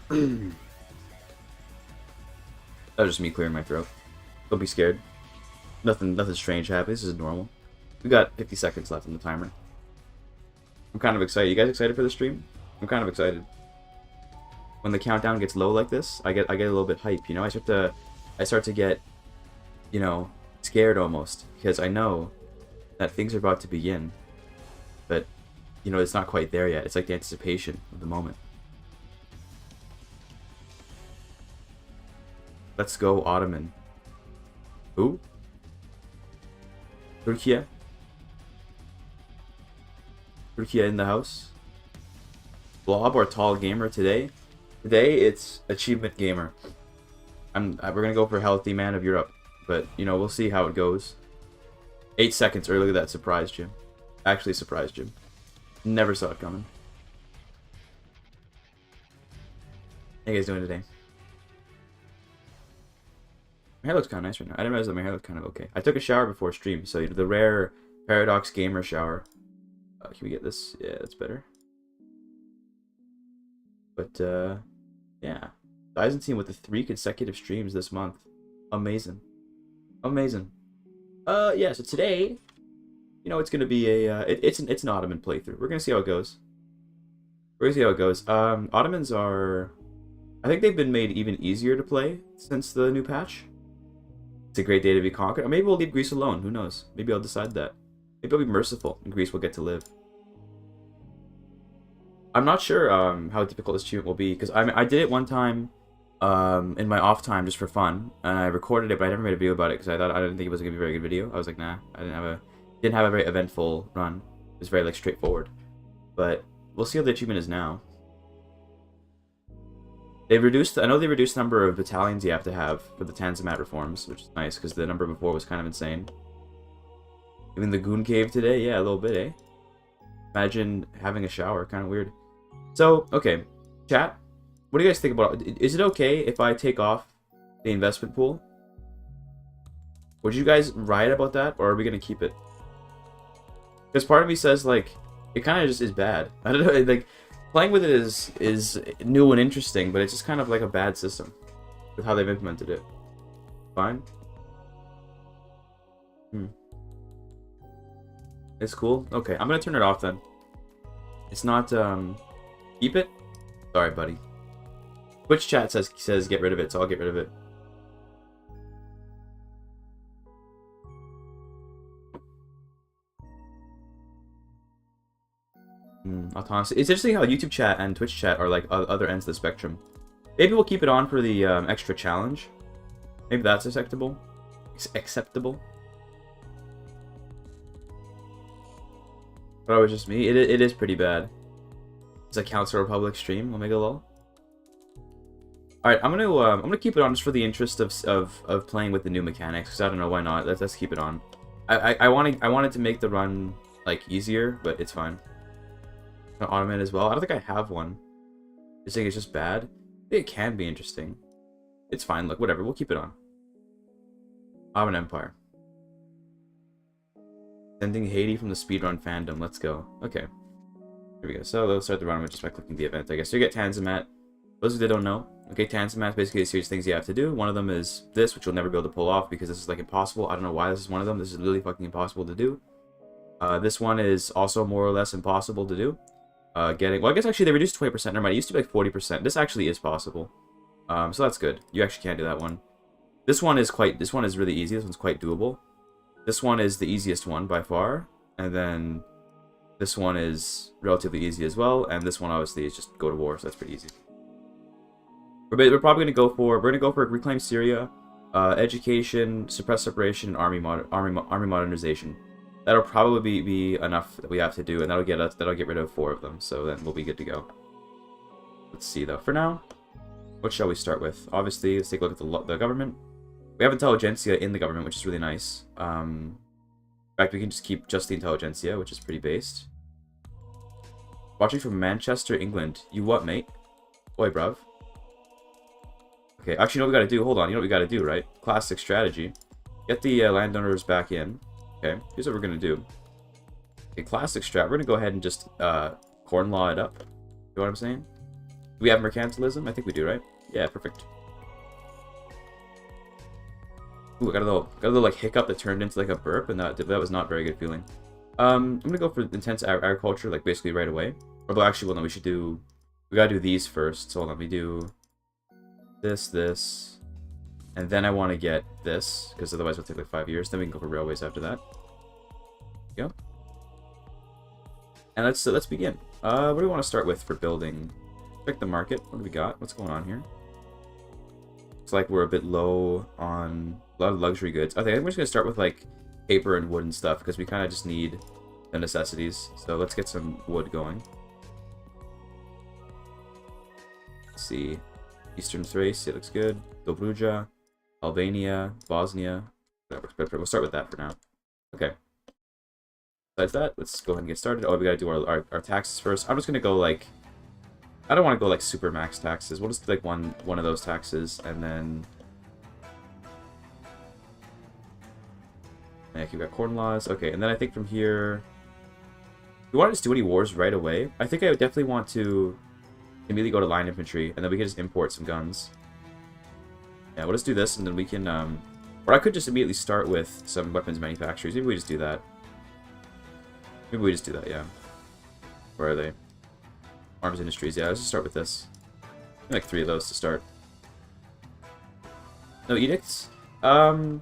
That was just me clearing my throat. Don't be scared. Nothing strange happened. This is normal. We got 50 seconds left in the timer. I'm kind of excited. You guys excited for the stream? I'm kind of excited. When the countdown gets low like this, I get a little bit hype. You know, I start to get, you know, scared almost because I know that things are about to begin, but you know it's not quite there yet. It's like the anticipation of the moment. Let's go, Ottoman. Who? Turkey. Turkey in the house. Blob or tall gamer today? Today it's achievement gamer. We're gonna go for healthy man of Europe, but you know we'll see how it goes. 8 seconds earlier, that surprised you. Actually surprised you. Never saw it coming. How you guys doing today? My hair looks kind of nice right now. I didn't realize that my hair looked kind of okay. I took a shower before stream, so the rare Paradox Gamer shower. Can we get this? Yeah, that's better. But, yeah. Byzantine with the 3 consecutive streams this month. Amazing. Amazing. Yeah, so today, you know, it's going to be a, it's an Ottoman playthrough. We're going to see how it goes. We're going to see how it goes. Ottomans are, I think they've been made even easier to play since the new patch. It's a great day to be conquered. Or maybe we'll leave Greece alone. Who knows? Maybe I'll decide that. Maybe I'll be merciful and Greece will get to live. I'm not sure how difficult this achievement will be, because I did it one time in my off time just for fun, and I recorded it, but I never made a video about it because I didn't think it was gonna be a very good video. I was like, nah, I didn't have a very eventful run. It was very like straightforward. But we'll see how the achievement is now. They've reduced. I know they reduced the number of battalions you have to have for the Tanzimat reforms, which is nice because the number before was kind of insane. Even the Goon Cave today, yeah, a little bit, eh? Imagine having a shower, kind of weird. So, okay, chat, what do you guys think about it? Is it okay if I take off the investment pool? Would you guys riot about that, or are we going to keep it? Because part of me says, like, it kind of just is bad. I don't know, like, playing with it is new and interesting, but it's just kind of like a bad system with how they've implemented it. Fine? It's cool? Okay, I'm going to turn it off then. It's not, keep it? Sorry, buddy. Twitch chat says get rid of it, so I'll get rid of it. Autonomous. It's interesting how YouTube chat and Twitch chat are like other ends of the spectrum. Maybe we'll keep it on for the extra challenge. Maybe that's acceptable. Acceptable. But it was just me. It is pretty bad. Does that count for a public stream? Omega lol. All right, I'm gonna keep it on just for the interest of playing with the new mechanics, because I don't know why not. Let's keep it on. I wanted to make the run like easier, but it's fine. Ottoman as well. I don't think I have one. You're saying it's just bad? I think it can be interesting. It's fine. Look, whatever. We'll keep it on. Ottoman Empire. Sending Haiti from the speedrun fandom. Let's go. Okay. Here we go. So let's start the run just by clicking the event, I guess. So you get Tanzimat. Those of you that don't know, okay, Tanzimat is basically a series of things you have to do. One of them is this, which you'll never be able to pull off because this is like impossible. I don't know why this is one of them. This is literally fucking impossible to do. This one is also more or less impossible to do. Well, I guess actually they reduced 20%. Never mind. It used to be like 40%. This actually is possible. So that's good. You actually can do that one. This one is really easy. This one's quite doable. This one is the easiest one by far, and then this one is relatively easy as well, and this one obviously is just go to war, so that's pretty easy. We're probably gonna go for reclaim Syria, education, suppress separation, and army modernization. That'll probably be enough that we have to do, and that'll get rid of 4 of them, so then we'll be good to go. Let's see though. For now, what shall we start with? Obviously, let's take a look at the government. We have intelligentsia in the government, which is really nice. In fact, we can just keep just the intelligentsia, which is pretty based. Watching from Manchester, England. You what, mate? Oi, bruv. Okay, actually, you know what we gotta do? Hold on, you know what we gotta do, right? Classic strategy. Get the landowners back in. Okay, here's what we're gonna do. Okay, classic strat. We're gonna go ahead and just corn law it up. You know what I'm saying? we have mercantilism? I think we do, right? Yeah, perfect. Ooh, I got a little like hiccup that turned into like a burp, and that was not very good feeling. I'm gonna go for intense agriculture, like basically right away. Although actually, well, no, we gotta do these first. So let me do this, and then I want to get this because otherwise it'll take like 5 years. Then we can go for railways after that. Go. And let's begin. What do we want to start with for building? Check the market. What do we got? What's going on here? It's like we're a bit low on a lot of luxury goods. I think we're just gonna start with like paper and wood and stuff because we kind of just need the necessities. So let's get some wood going. Let's see, Eastern Thrace, it looks good. Dobruja, Albania, Bosnia. We'll start with that for now. Okay. Besides that, let's go ahead and get started. Oh, we gotta do our taxes first. I'm just gonna go like, I don't want to go like super max taxes. We'll just do like one of those taxes, and then we've got corn laws. Okay, and then I think from here, we want to just do any wars right away. I think I would definitely want to immediately go to line infantry, and then we can just import some guns. Yeah, we'll just do this, and then we can, or I could just immediately start with some weapons manufacturers. Maybe we just do that. Yeah. Where are they? Arms industries. Yeah, let's just start with this. Like 3 of those to start. No edicts. So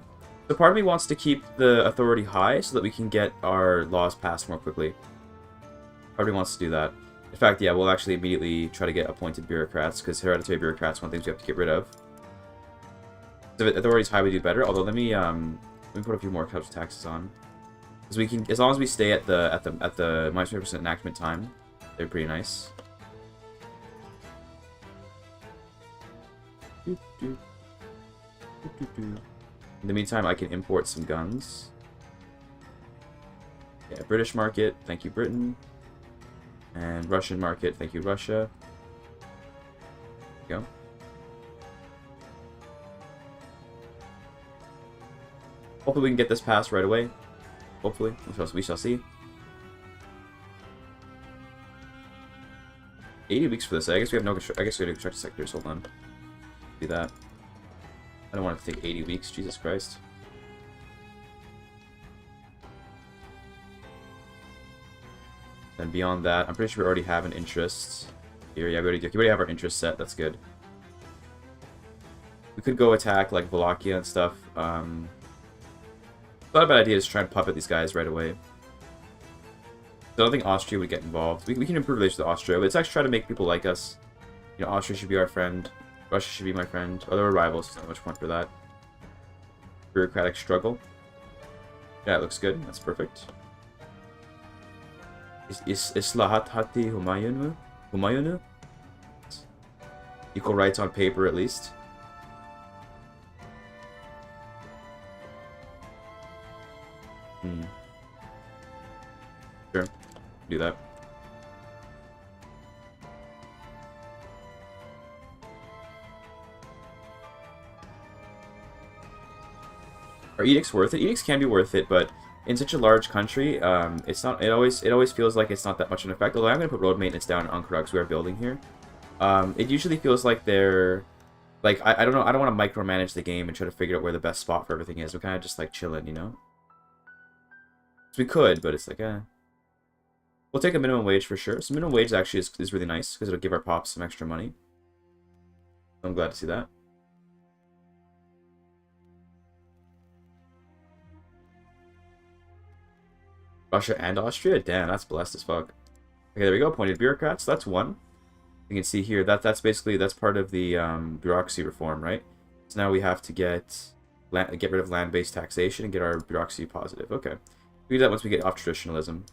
part of me wants to keep the authority high so that we can get our laws passed more quickly. Part of me wants to do that. In fact, yeah, we'll actually immediately try to get appointed bureaucrats, because hereditary bureaucrats are one of the things we have to get rid of. So if authority's high, we do better. Although let me put a few more types of taxes on, because we can, as long as we stay at the -20% enactment time, they're pretty nice. In the meantime, I can import some guns. Yeah, British market, thank you, Britain. And Russian market, thank you, Russia. There you go. Hopefully we can get this passed right away. Hopefully. We shall see. 80 weeks for this. I guess we have no construction. I guess we have construction sectors. Hold on. Do that. I don't want it to take 80 weeks. Jesus Christ. And beyond that, I'm pretty sure we already have an interest here. Yeah, we already have our interest set. That's good. We could go attack like Wallachia and stuff. Not a bad idea to try and puppet these guys right away. I don't think Austria would get involved. We can improve relations with Austria, but let's actually try to make people like us. You know, Austria should be our friend. Russia should be my friend. Although we're rivals, there's not much point for that. Bureaucratic struggle. Yeah, it looks good. That's perfect. Is Islahat Hati Humayunu? Equal rights on paper, at least. Sure. Do that. Are edicts worth it? Edicts can be worth it, but in such a large country, it's not. It always feels like it's not that much of an effect. Although I'm going to put road maintenance down in Ankara because we are building here. It usually feels like they're like I don't know. I don't want to micromanage the game and try to figure out where the best spot for everything is. We're kind of just like chilling, you know. So we could, but it's like we'll take a minimum wage for sure. So minimum wage actually is really nice because it'll give our pops some extra money. I'm glad to see that. Russia and Austria? Damn, that's blessed as fuck. Okay, there we go. Appointed bureaucrats. That's one. You can see here that's part of the bureaucracy reform, right? So now we have to get rid of land-based taxation and get our bureaucracy positive. Okay, we do that once we get off traditionalism.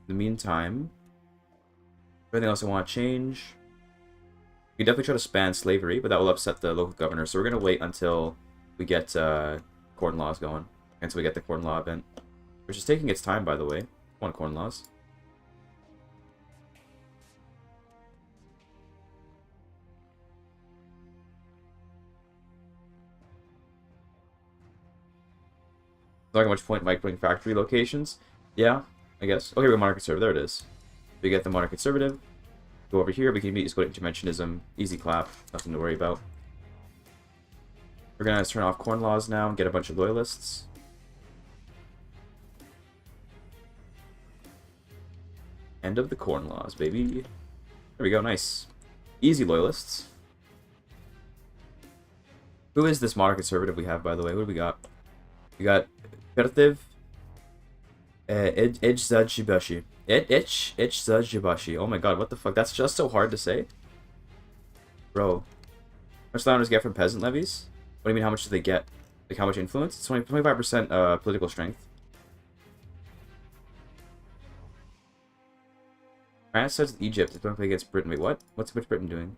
In the meantime, anything else I want to change? We can definitely try to span slavery, but that will upset the local governor. So we're gonna wait until we get corn laws going, until we get the corn law event. Which is taking its time, by the way. Come on, corn laws. Not much point microing factory locations. Yeah, I guess. Okay, we got Modern Conservative. There it is. We get the Modern Conservative. Go over here, we can just go to Interventionism. Easy clap, nothing to worry about. We're gonna turn off corn laws now and get a bunch of loyalists. End of the corn laws, baby. There we go, nice. Easy loyalists. Who is this modern conservative we have, by the way? What do we got? We got Pertiv Ejzajibashi. Ejzajibashi. Oh my god, what the fuck? That's just so hard to say. Bro. How much landers get from peasant levies? What do you mean, how much do they get? Like, how much influence? It's 25% political strength. France says Egypt is going to play against Britain. Wait, what? What's Britain doing?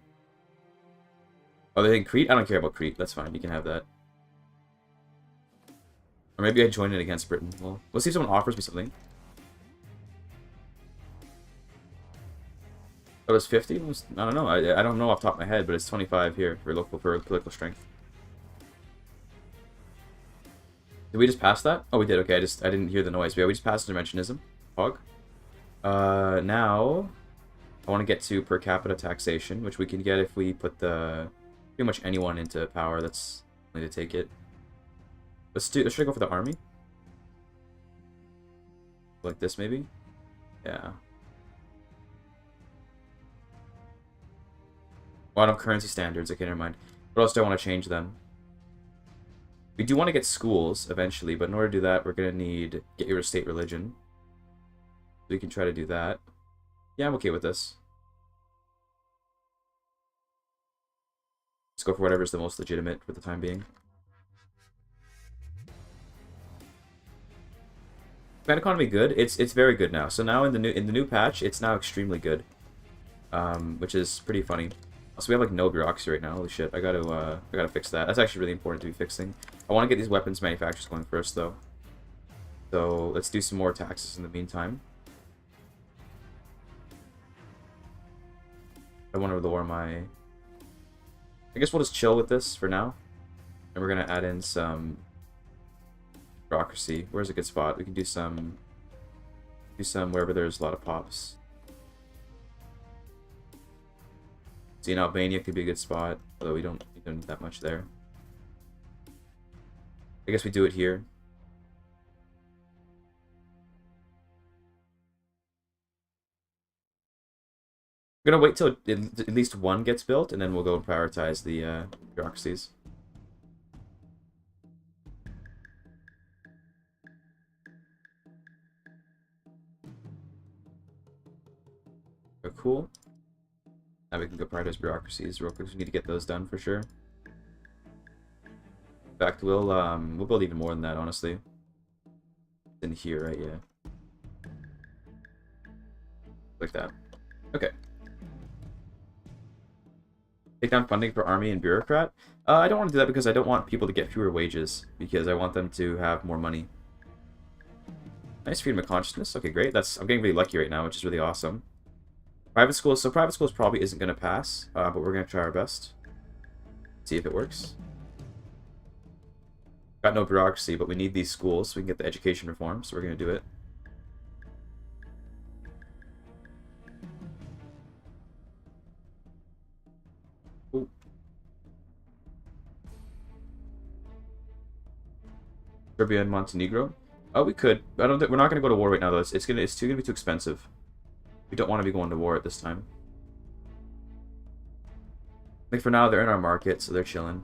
Oh, they think Crete? I don't care about Crete. That's fine. You can have that. Or maybe I join it against Britain. Well, let's see if someone offers me something. Oh, it's 50? I don't know. I don't know off the top of my head, but it's 25 here for political strength. Did we just pass that? Oh, we did. Okay, I didn't hear the noise. But yeah, we just passed Interventionism. Hog. Now I want to get to per capita taxation, which we can get if we put pretty much anyone into power that's willing to take it. Let's try to go for the army. Like this, maybe? Yeah. A lot of currency standards. Okay, never mind. What else do I want to change them? We do want to get schools eventually, but in order to do that, we're going to need get your state religion. So we can try to do that. Yeah, I'm okay with this. Let's go for whatever's the most legitimate for the time being. Fan economy good. It's very good now. So now in the new patch, it's now extremely good, which is pretty funny. Also, we have like no bureaucracy right now. Holy shit! I gotta fix that. That's actually really important to be fixing. I want to get these weapons manufacturers going first, though. So let's do some more taxes in the meantime. I want to lower my... I guess we'll just chill with this for now. And we're going to add in some bureaucracy. Where's a good spot? We can do some wherever there's a lot of pops. See, in Albania could be a good spot, although we don't need that much there. I guess we do it here. We're gonna wait till at least one gets built, and then we'll go and prioritize the bureaucracies. Oh, cool. Now we can go prioritize bureaucracies real quick. We need to get those done for sure. In fact, we'll build even more than that, honestly. It's in here, right? Yeah. Like that. Okay. Take down funding for army and bureaucrat. I don't want to do that because I don't want people to get fewer wages, because I want them to have more money. Nice freedom of consciousness. Okay, great. I'm getting really lucky right now, which is really awesome. Private schools. So private schools probably isn't going to pass, but we're going to try our best. See if it works. Got no bureaucracy, but we need these schools so we can get the education reform, so we're going to do it. Ooh. Serbia and Montenegro. Oh, we could. We're not going to go to war right now, though. It's gonna be too expensive. We don't want to be going to war at this time. Like for now, they're in our market, so they're chilling.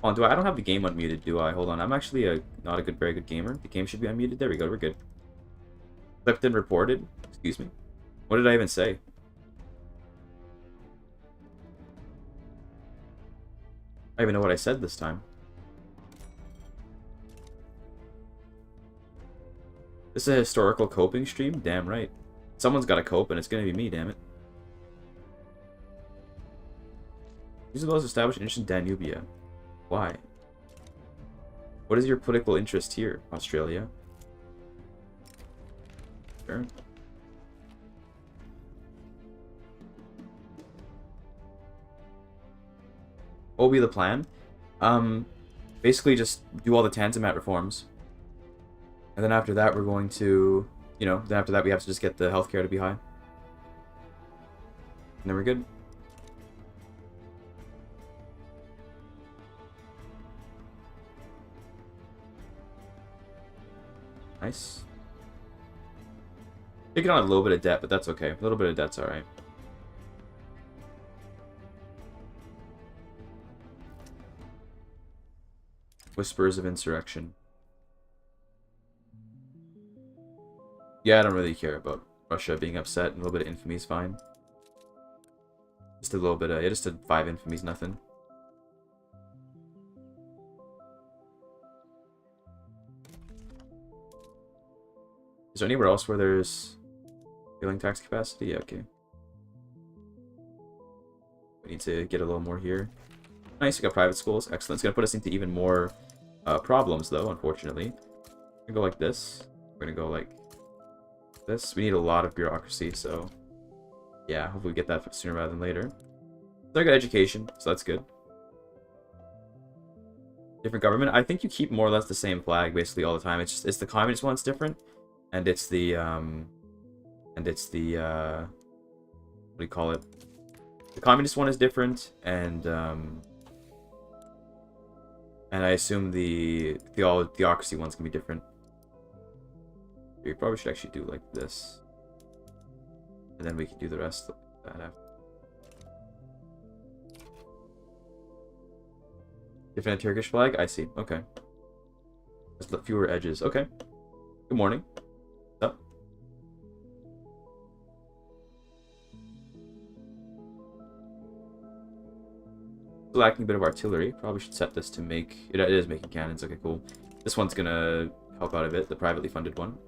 Hold on, I don't have the game unmuted, do I? Hold on, I'm actually not a very good gamer. The game should be unmuted. There we go, we're good. Clipped and reported. Excuse me. What did I even say? I don't even know what I said this time. This is a historical coping stream? Damn right. Someone's got to cope, and it's going to be me, damn it. Isabel's established interest in Danubia. Why? What is your political interest here, Australia? Sure. What will be the plan? Basically just do all the Tanzimat reforms. And then after that, we're going to, you know, then after that, we have to just get the healthcare to be high. And then we're good. Nice. Taking on a little bit of debt, but that's okay. A little bit of debt's alright. Whispers of insurrection. Yeah, I don't really care about Russia being upset. A little bit of infamy is fine. Just a little bit of... Yeah, just a 5 infamy's nothing. Is there anywhere else where there's failing tax capacity? Yeah, okay. We need to get a little more here. Nice, we got private schools. Excellent. It's going to put us into even more problems, though, unfortunately. We're going to go like this. We're going to go like this. We need a lot of bureaucracy, so... Yeah, hopefully we get that sooner rather than later. So I got education, so that's good. Different government. I think you keep more or less the same flag basically all the time. It's the communist one's different. And it's the, what do you call it? The communist one is different, and I assume the theocracy one's gonna be different. You probably should actually do like this. And then we can do the rest of that after. Different Turkish flag? I see. Okay. Just fewer edges. Okay. Good morning. What's up? Lacking a bit of artillery. Probably should set this to make... It is making cannons. Okay, cool. This one's gonna help out a bit. The privately funded one.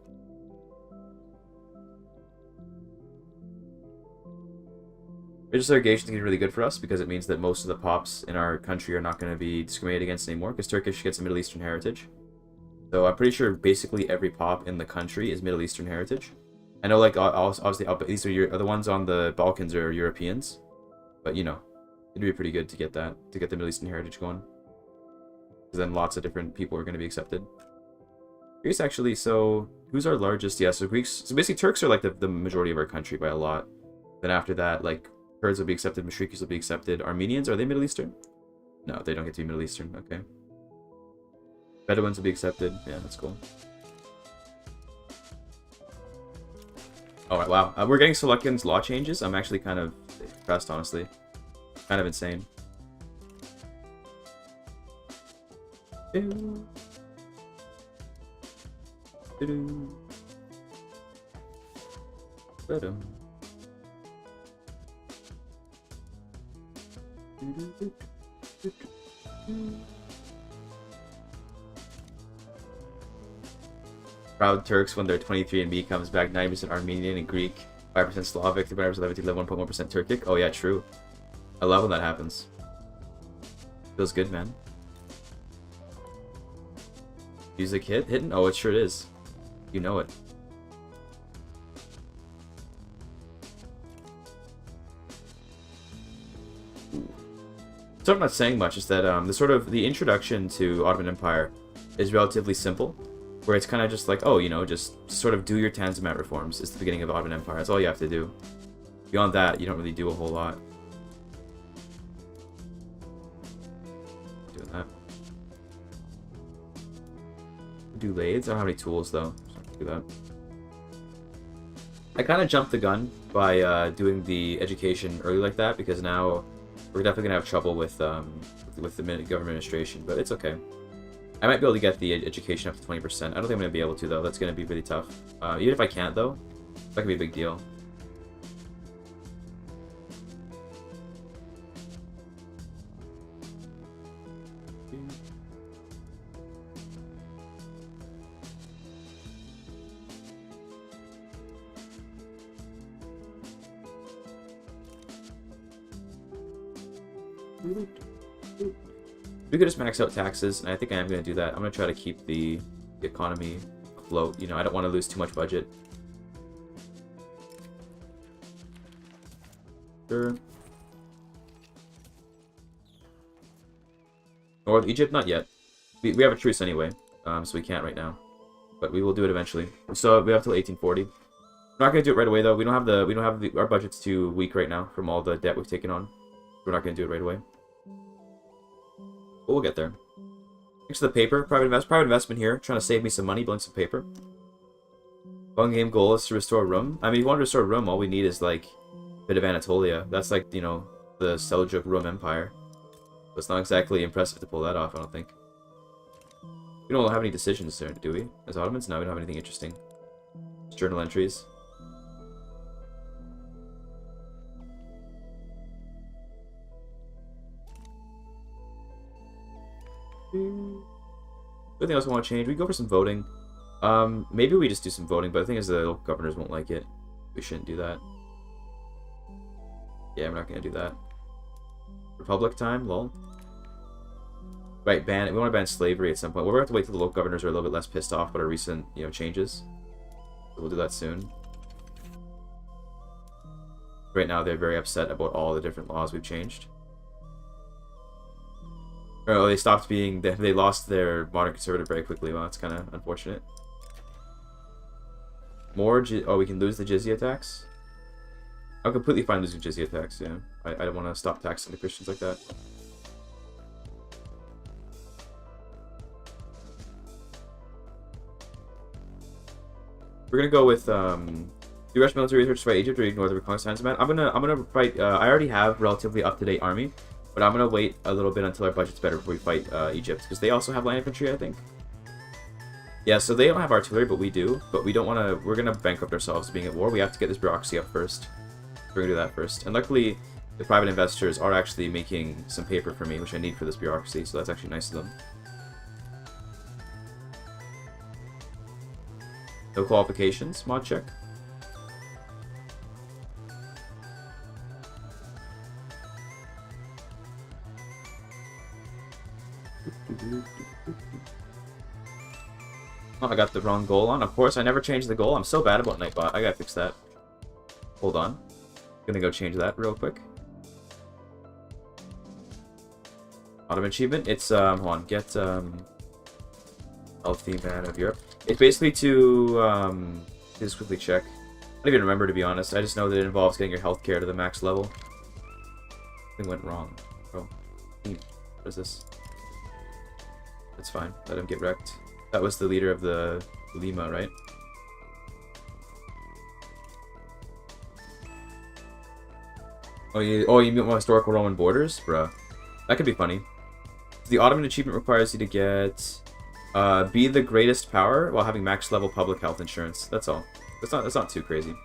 Religious segregation is going to be really good for us because it means that most of the pops in our country are not going to be discriminated against anymore because Turkish gets a Middle Eastern heritage. So I'm pretty sure basically every pop in the country is Middle Eastern heritage. I know, like, obviously these are the ones on the Balkans are Europeans, but you know, it'd be pretty good to get that, to get the Middle Eastern heritage going. Because then lots of different people are going to be accepted. Greece actually, so who's our largest? Yeah, so Greeks, so basically Turks are like the majority of our country by a lot. Then after that, like, Kurds will be accepted, Mashrikis will be accepted. Armenians, are they Middle Eastern? No, they don't get to be Middle Eastern. Okay. Bedouins will be accepted. Yeah, that's cool. Alright, wow. We're getting Seleucans law changes. I'm actually kind of impressed, honestly. Kind of insane. Proud Turks when their 23andMe comes back 90% Armenian and Greek, 5% Slavic, 3% Levitic, 1.1% Turkic. Oh yeah, true. I love when that happens. Feels good, man. Music hitting? Oh, it sure is. You know it. So I'm not saying much, is that the introduction to Ottoman Empire is relatively simple, where it's kind of just like, oh, you know, just sort of do your Tanzimat reforms. It's the beginning of the Ottoman Empire. That's all you have to do. Beyond that, you don't really do a whole lot. Doing that. Do lathes? I don't have any tools though, so I have to do that. I kind of jumped the gun by doing the education early like that, because now we're definitely gonna have trouble with the government administration, but it's okay. I might be able to get the education up to 20%. I don't think I'm gonna be able to though. That's gonna be really tough. Even if I can't though, that could be a big deal. We could just max out taxes, and I think I am going to do that. I'm going to try to keep the economy afloat. You know, I don't want to lose too much budget. Sure. North Egypt? Not yet. We have a truce anyway, so we can't right now. but we will do it eventually. So we have till 1840. We're not gonna do it right away though. We don't have our budget's too weak right now from all the debt we've taken on. We're not gonna do it right away. But we'll get there. Next to the paper, private investment here, trying to save me some money, building some paper. Long game goal is to restore Rum. I mean, if you want to restore Rum, all we need is like a bit of Anatolia. That's like, you know, the Seljuk Rum Empire. So it's not exactly impressive to pull that off, I don't think. We don't have any decisions there, do we? As Ottomans? No, we don't have anything interesting. Just journal entries. Anything else I want to change? We go for some voting. Maybe we just do some voting, but the thing is the local governors won't like it. We shouldn't do that. Yeah, we're not gonna do that. Republic time, lol. Right, we want to ban slavery at some point. We're gonna have to wait till the local governors are a little bit less pissed off about our recent, you know, changes. So we'll do that soon. Right now, they're very upset about all the different laws we've changed. Oh, they stopped being... They lost their modern conservative very quickly. Well, that's kind of unfortunate. Oh, we can lose the jizya tax? I'm completely fine losing jizya tax, yeah. I don't want to stop taxing the Christians like that. We're gonna go with, do Russian military research to fight Egypt or ignore the Consolidating. I'm gonna fight, I already have relatively up-to-date army. But I'm going to wait a little bit until our budget's better before we fight Egypt. Because they also have light infantry, I think. Yeah, so they don't have artillery, but we do. But we don't want to... We're going to bankrupt ourselves being at war. We have to get this bureaucracy up first. We're going to do that first. And luckily, the private investors are actually making some paper for me, which I need for this bureaucracy. So that's actually nice of them. No qualifications. Mod check. Oh, I got the wrong goal on. Of course, I never changed the goal. I'm so bad about Nightbot. I gotta fix that. Hold on. Gonna go change that real quick. Ottoman achievement. It's, hold on. Get, Healthy Man of Europe. It's basically to, just quickly check. I don't even remember, to be honest. I just know that it involves getting your healthcare to the max level. Something went wrong. Oh. What is this? That's fine. Let him get wrecked. That was the leader of the Lima, right? Oh, you mean historical Roman borders? Bruh. That could be funny. The Ottoman achievement requires you to get... be the greatest power while having max level public health insurance. That's all. That's not too crazy.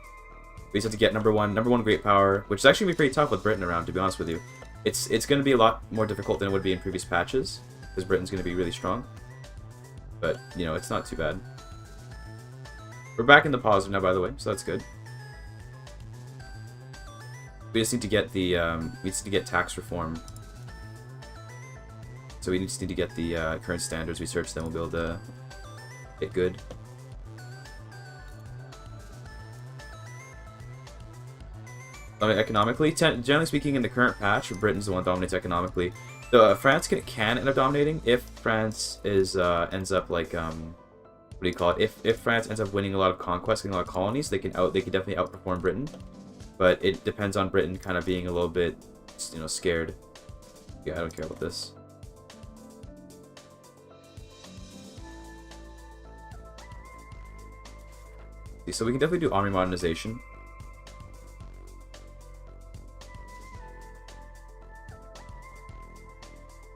We just have to get number one great power, which is actually going to be pretty tough with Britain around, to be honest with you. It's going to be a lot more difficult than it would be in previous patches, because Britain's going to be really strong. But, you know, it's not too bad. We're back in the positive now, by the way, so that's good. We just need to get the, we just need to get tax reform. So we just need to get the current standards research, then we'll be able to get good. Economically, generally speaking, in the current patch, Britain's the one that dominates economically. France can end up dominating if France is ends up like what do you call it? If France ends up winning a lot of conquests, getting a lot of colonies, they can definitely outperform Britain. But it depends on Britain kind of being a little bit, you know, scared. Yeah, I don't care about this. So we can definitely do army modernization.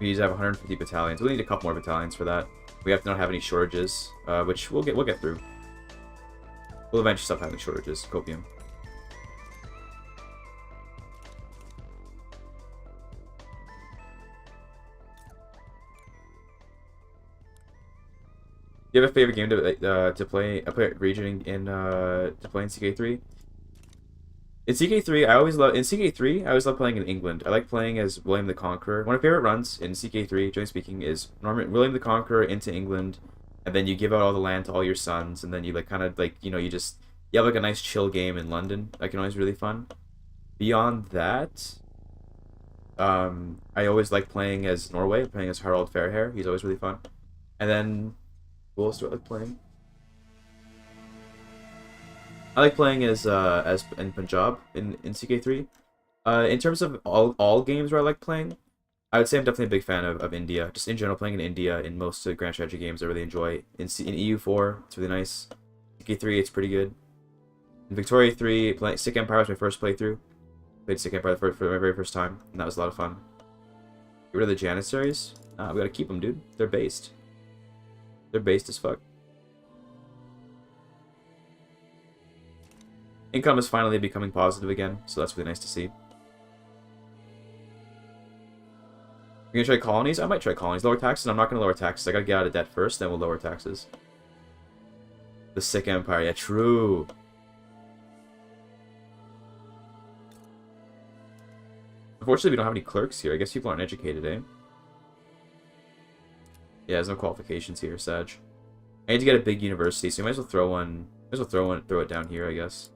We need to have 150 battalions. We'll need a couple more battalions for that. We have to not have any shortages, which we'll get through. We'll eventually stop having shortages. Copium. Do you have a favorite game to play? A region to play in CK3? In CK3, I always love playing in England. I like playing as William the Conqueror. One of my favorite runs in CK3, generally speaking, is William the Conqueror into England, and then you give out all the land to all your sons, and then you you have like a nice chill game in London. That can always be really fun. Beyond that, I always like playing as Norway, playing as Harald Fairhair. He's always really fun. And then who else do I like playing? I like playing as in Punjab in CK3. In terms of all games where I like playing, I would say I'm definitely a big fan of India. Just in general, playing in India in most grand strategy games, I really enjoy. In EU4, it's really nice. CK3, it's pretty good. In Victoria 3, playing Sikh Empire was my first playthrough. Played Sikh Empire for my very first time, and that was a lot of fun. Get rid of the Janissaries. We gotta keep them, dude. They're based. They're based as fuck. Income is finally becoming positive again, so that's really nice to see. You're gonna try colonies? I might try colonies. Lower taxes? I'm not gonna lower taxes. I gotta get out of debt first, then we'll lower taxes. The Sikh Empire, yeah, true. Unfortunately, we don't have any clerks here. I guess people aren't educated, eh? Yeah, there's no qualifications here, Sag. I need to get a big university, so you might as well throw one. Might as well throw it down here, I guess.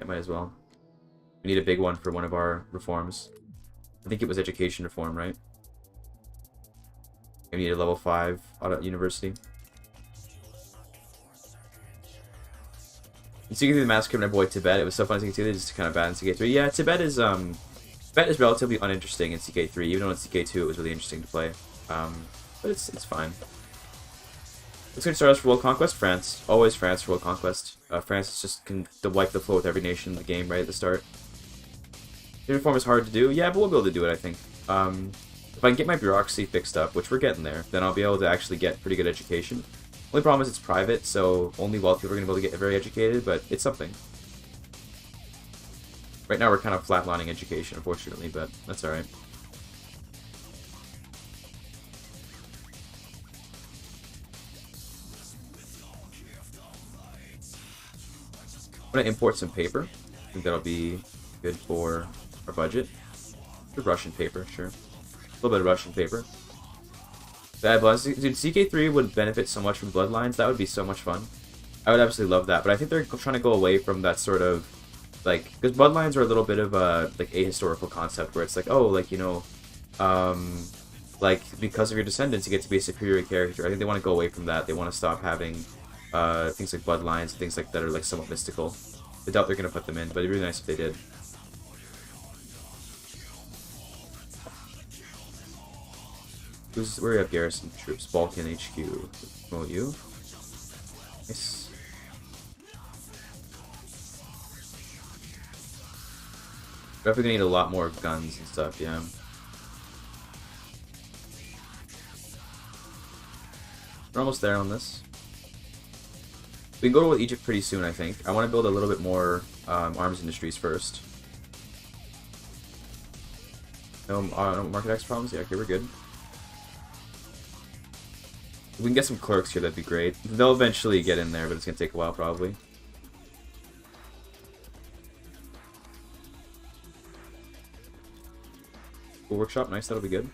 I might as well. We need a big one for one of our reforms. I think it was education reform, right? We need a level 5 audit university. In CK3 the Massacre of my boy Tibet, it was so fun in CK2, just kind of bad in CK3. Yeah, Tibet is relatively uninteresting in CK3, even though in CK2 it was really interesting to play. But it's fine. Let's get started for World Conquest. France. Always France for World Conquest. France just can wipe the floor with every nation in the game right at the start. Reform is hard to do. Yeah, but we'll be able to do it, I think. If I can get my bureaucracy fixed up, which we're getting there, then I'll be able to actually get pretty good education. Only problem is it's private, so only wealthy people are going to be able to get very educated, but it's something. Right now we're kind of flatlining education, unfortunately, but that's alright. I'm going to import some paper. I think that'll be good for our budget. Russian paper, sure. A little bit of Russian paper. Bad Bloods. Dude, CK3 would benefit so much from Bloodlines. That would be so much fun. I would absolutely love that. But I think they're trying to go away from that sort of, like, because Bloodlines are a little bit of a, like, ahistorical concept where it's like, oh, like, you know, like, because of your descendants, you get to be a superior character. I think they want to go away from that. They want to stop having things like Bloodlines, things like that are, like, somewhat mystical. I doubt they're going to put them in, but it'd be really nice if they did. Where do you have garrison troops? Balkan HQ. Promote you. Nice. Definitely gonna need a lot more guns and stuff, yeah. We're almost there on this. We can go to Egypt pretty soon, I think. I want to build a little bit more arms industries first. No market X problems? Yeah, okay, we're good. If we can get some clerks here, that'd be great. They'll eventually get in there, but it's going to take a while, probably. Cool workshop, nice, that'll be good.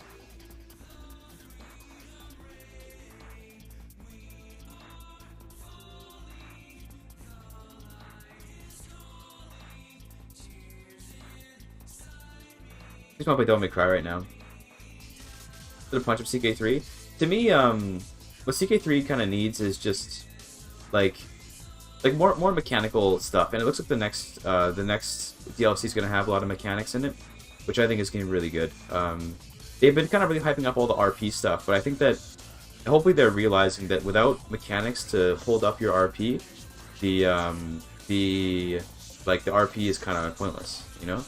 I just want to play Devil May Cry right now. Did a punch up CK3. To me, what CK3 kind of needs is just like more mechanical stuff, and it looks like the next DLC is going to have a lot of mechanics in it, which I think is going to be really good. They've been kind of really hyping up all the RP stuff, but I think that hopefully they're realizing that without mechanics to hold up your RP, the RP is kind of pointless, you know.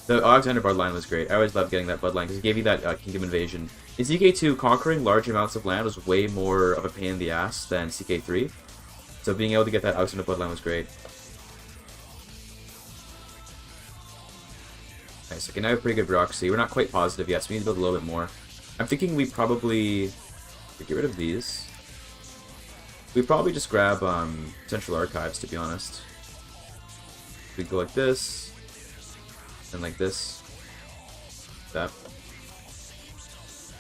The Alexander Bloodline was great. I always loved getting that Bloodline because it gave you that Kingdom Invasion. In CK2, conquering large amounts of land was way more of a pain in the ass than CK3. So being able to get that Alexander Bloodline was great. Nice. Okay, now we have pretty good bureaucracy. We're not quite positive yet, so we need to build a little bit more. I'm thinking we probably get rid of these. We probably just grab Central Archives, to be honest. We go like this. And like this. That.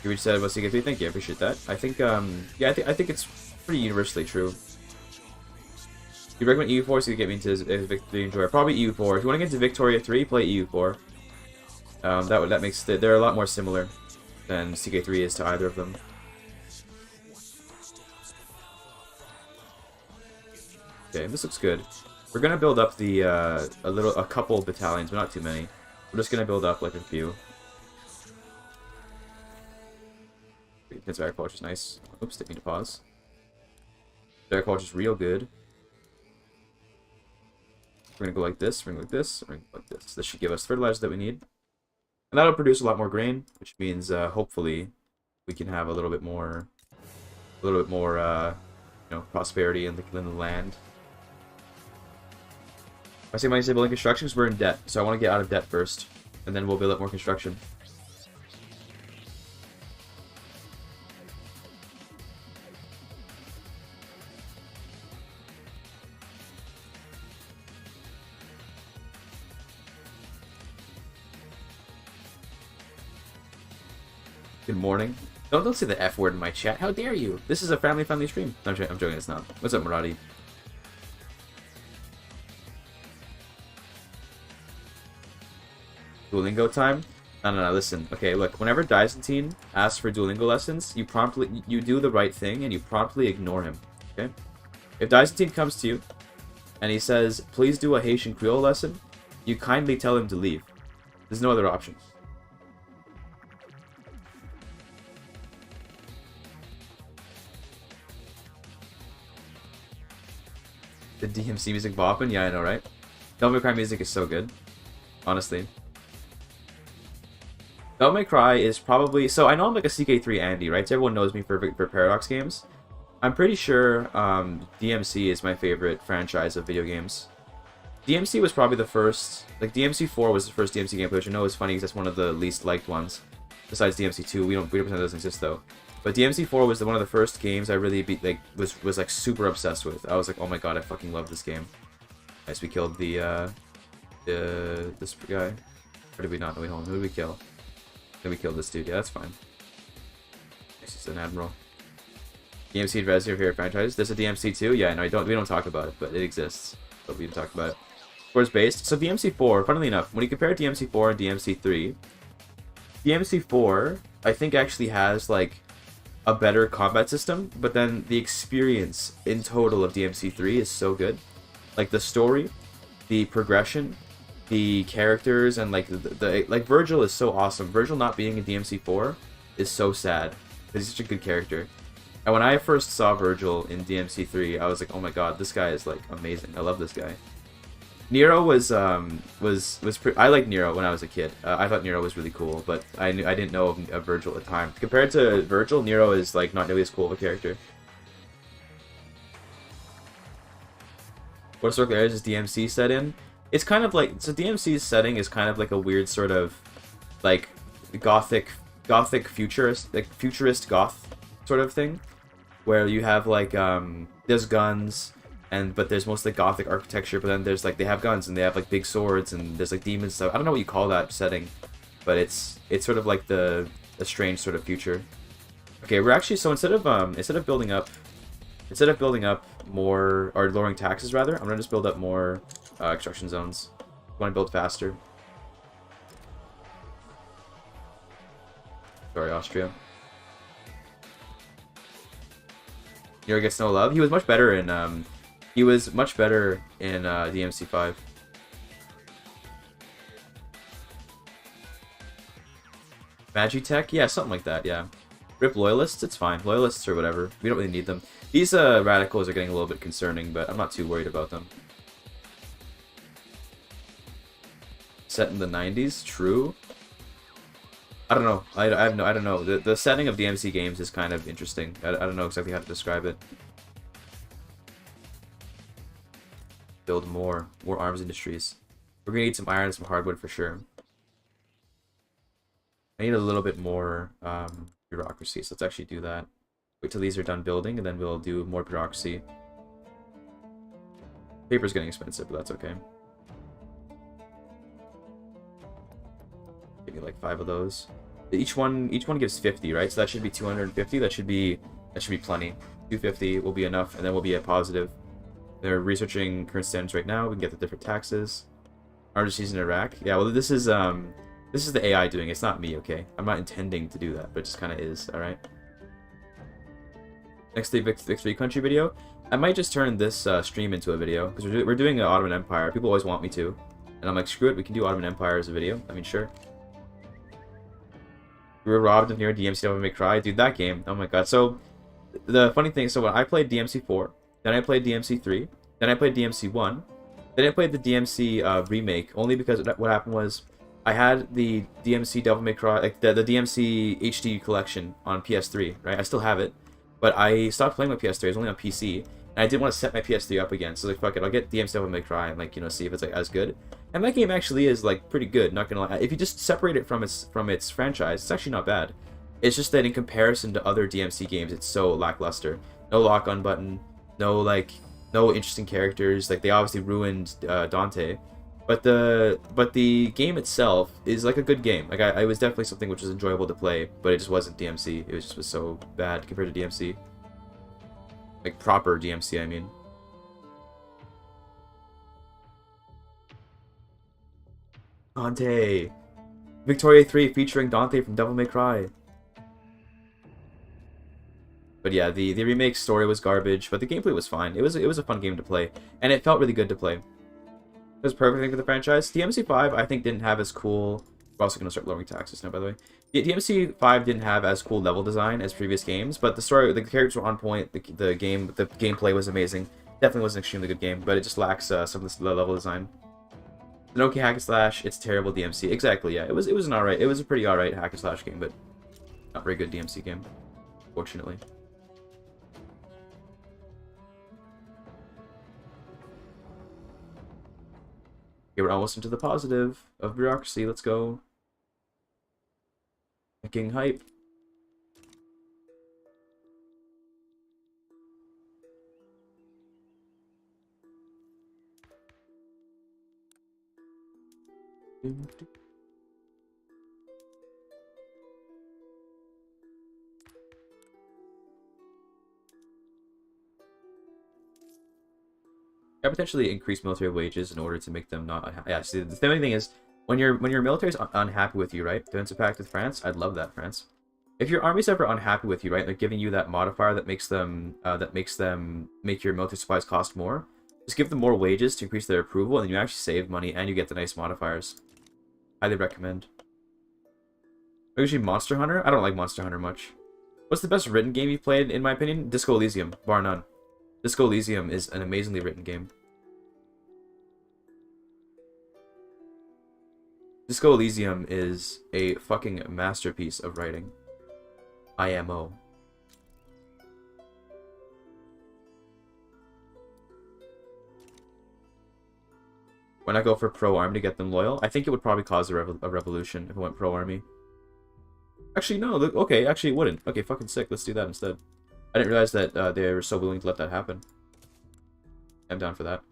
You reached out about CK3. Thank you. I appreciate that. I think, yeah, I think it's pretty universally true. You recommend EU4 so you get me into Victory Enjoyer? Probably EU4. If you want to get into Victoria 3, play EU4. That makes they're a lot more similar than CK3 is to either of them. Okay, this looks good. We're gonna build up the a couple battalions, but not too many. We're just gonna build up like a few. Intensive agriculture is nice. Oops, didn't mean to pause. Agriculture is real good. We're gonna go like this. We're gonna go like this. We're gonna go like this. This should give us fertilizer that we need, and that'll produce a lot more grain, which means hopefully we can have a little bit more, you know, prosperity in the land. I say money building construction because we're in debt, so I want to get out of debt first, and then we'll build up more construction. Good morning. Don't say the F word in my chat. How dare you? This is a family-friendly stream. No, I'm joking. It's not. What's up, Murati? Duolingo time? No, listen. Okay, look. Whenever Byzantine asks for Duolingo lessons, you do the right thing and you promptly ignore him. Okay? If Byzantine comes to you and he says, please do a Haitian Creole lesson, you kindly tell him to leave. There's no other option. The DMC music bopping? Yeah, I know, right? Devil May Cry music is so good. Honestly. Devil May Cry is probably... So, I know I'm like a CK3 Andy, right? So everyone knows me for Paradox games. I'm pretty sure DMC is my favorite franchise of video games. DMC was probably the first... Like, DMC 4 was the first DMC game, which I know is funny because that's one of the least liked ones. Besides DMC 2. We don't pretend that doesn't exist, though. But DMC 4 was one of the first games I really was like super obsessed with. I was like, oh my god, I fucking love this game. Nice, we killed this guy. Or did we not? No, wait, hold on. Who did we kill? Then we killed this dude. Yeah, that's fine. This is an admiral. DMC Res your favorite franchise. There's a DMC 2. Yeah, no, we don't talk about it, but it exists. But we don't talk about it. Where's based? So DMC 4, funnily enough, when you compare DMC 4 and DMC 3, DMC 4 I think actually has like a better combat system, but then the experience in total of DMC 3 is so good. Like the story, the progression, the characters, and like like Virgil is so awesome. Virgil not being in DMC 4 is so sad because he's such a good character. And when I first saw Virgil in DMC 3, I was like, oh my god, this guy is like amazing. I love this guy. Nero was I liked Nero when I was a kid. I thought Nero was really cool, but I didn't know of Virgil at the time. Compared to Virgil, Nero is like not nearly as cool of a character. What circle areas is DMC set in? It's kind of like, so DMC's setting is kind of like a weird sort of like gothic futurist, like futurist goth sort of thing, where you have like there's guns. But there's mostly gothic architecture, but then there's like, they have guns and they have like big swords and there's like demons stuff. I don't know what you call that setting, but it's sort of like a strange sort of future. Okay, we're actually, so instead of building up more, or lowering taxes rather, I'm gonna just build up more construction zones. I want to build faster. Sorry, Austria. Nero gets no love. He was much better in DMC 5. Magitech? Yeah, something like that, yeah. Rip Loyalists? It's fine. Loyalists or whatever. We don't really need them. These radicals are getting a little bit concerning, but I'm not too worried about them. Set in the 90s? True. I don't know. I don't know. The setting of DMC games is kind of interesting. I don't know exactly how to describe it. Build more arms industries. We're gonna need some iron and some hardwood for sure. I need a little bit more bureaucracy, so let's actually do that. Wait till these are done building, and then we'll do more bureaucracy. Paper's getting expensive, but that's okay. Give me like 5 of those. Each one gives 50, right? So that should be 250. That should be plenty. 250 will be enough, and then we'll be at positive. They're researching current standards right now. We can get the different taxes. Emergencies in Iraq. Yeah, well, this is the AI doing it. It's not me, okay? I'm not intending to do that, but it just kind of is, alright? Next day, victory country video. I might just turn this stream into a video, because we're doing an Ottoman Empire. People always want me to. And I'm like, screw it, we can do Ottoman Empire as a video. I mean, sure. We were robbed of near DMC Devil May Cry. Dude, that game. Oh my god. So, the funny thing, so when I played DMC 4, then I played DMC 3, then I played DMC 1, then I played the DMC remake, only because what happened was, I had the DMC Devil May Cry, like the DMC HD collection on PS3, right? I still have it, but I stopped playing my PS3. It was only on PC, and I didn't want to set my PS3 up again. So like, fuck it, I'll get DMC Devil May Cry and like, you know, see if it's like as good. And that game actually is like pretty good. Not gonna lie, if you just separate it from its franchise, it's actually not bad. It's just that in comparison to other DMC games, it's so lackluster. No lock-on button, no interesting characters. Like they obviously ruined Dante. But the game itself is like a good game. Like it was definitely something which was enjoyable to play, but it just wasn't DMC. It was so bad compared to DMC. Like proper DMC, I mean. Dante. Victoria 3 featuring Dante from Devil May Cry. But yeah, the remake story was garbage, but the gameplay was fine. It was a fun game to play, and it felt really good to play. It was a perfect thing for the franchise. DMC 5, I think, didn't have as cool... We're also going to start lowering taxes now, by the way. DMC 5 didn't have as cool level design as previous games, but the story, the characters were on point, the gameplay was amazing. Definitely was an extremely good game, but it just lacks some of this level design. An okay hack and slash, it's terrible DMC. Exactly, yeah. It was an alright, it was a pretty alright hack and slash game, but not very good DMC game, fortunately. Okay, we're almost into the positive of Bureaucracy. Let's go. Making hype. I potentially increase military wages in order to make them not. Yeah, see, the only thing is, when your military's unhappy with you, right? Defensive pact with France, I'd love that, France. If your army's ever unhappy with you, right? They're giving you that modifier that makes them make your military supplies cost more. Just give them more wages to increase their approval, and you actually save money and you get the nice modifiers. Highly recommend. Usually Monster Hunter. I don't like Monster Hunter much. What's the best written game you've played? In my opinion, Disco Elysium, bar none. Disco Elysium is an amazingly written game. Disco Elysium is a fucking masterpiece of writing. IMO. When I go for pro-army to get them loyal, I think it would probably cause a revolution if I went pro-army. Actually, no. Look, okay, actually it wouldn't. Okay, fucking sick. Let's do that instead. I didn't realize that they were so willing to let that happen. I'm down for that.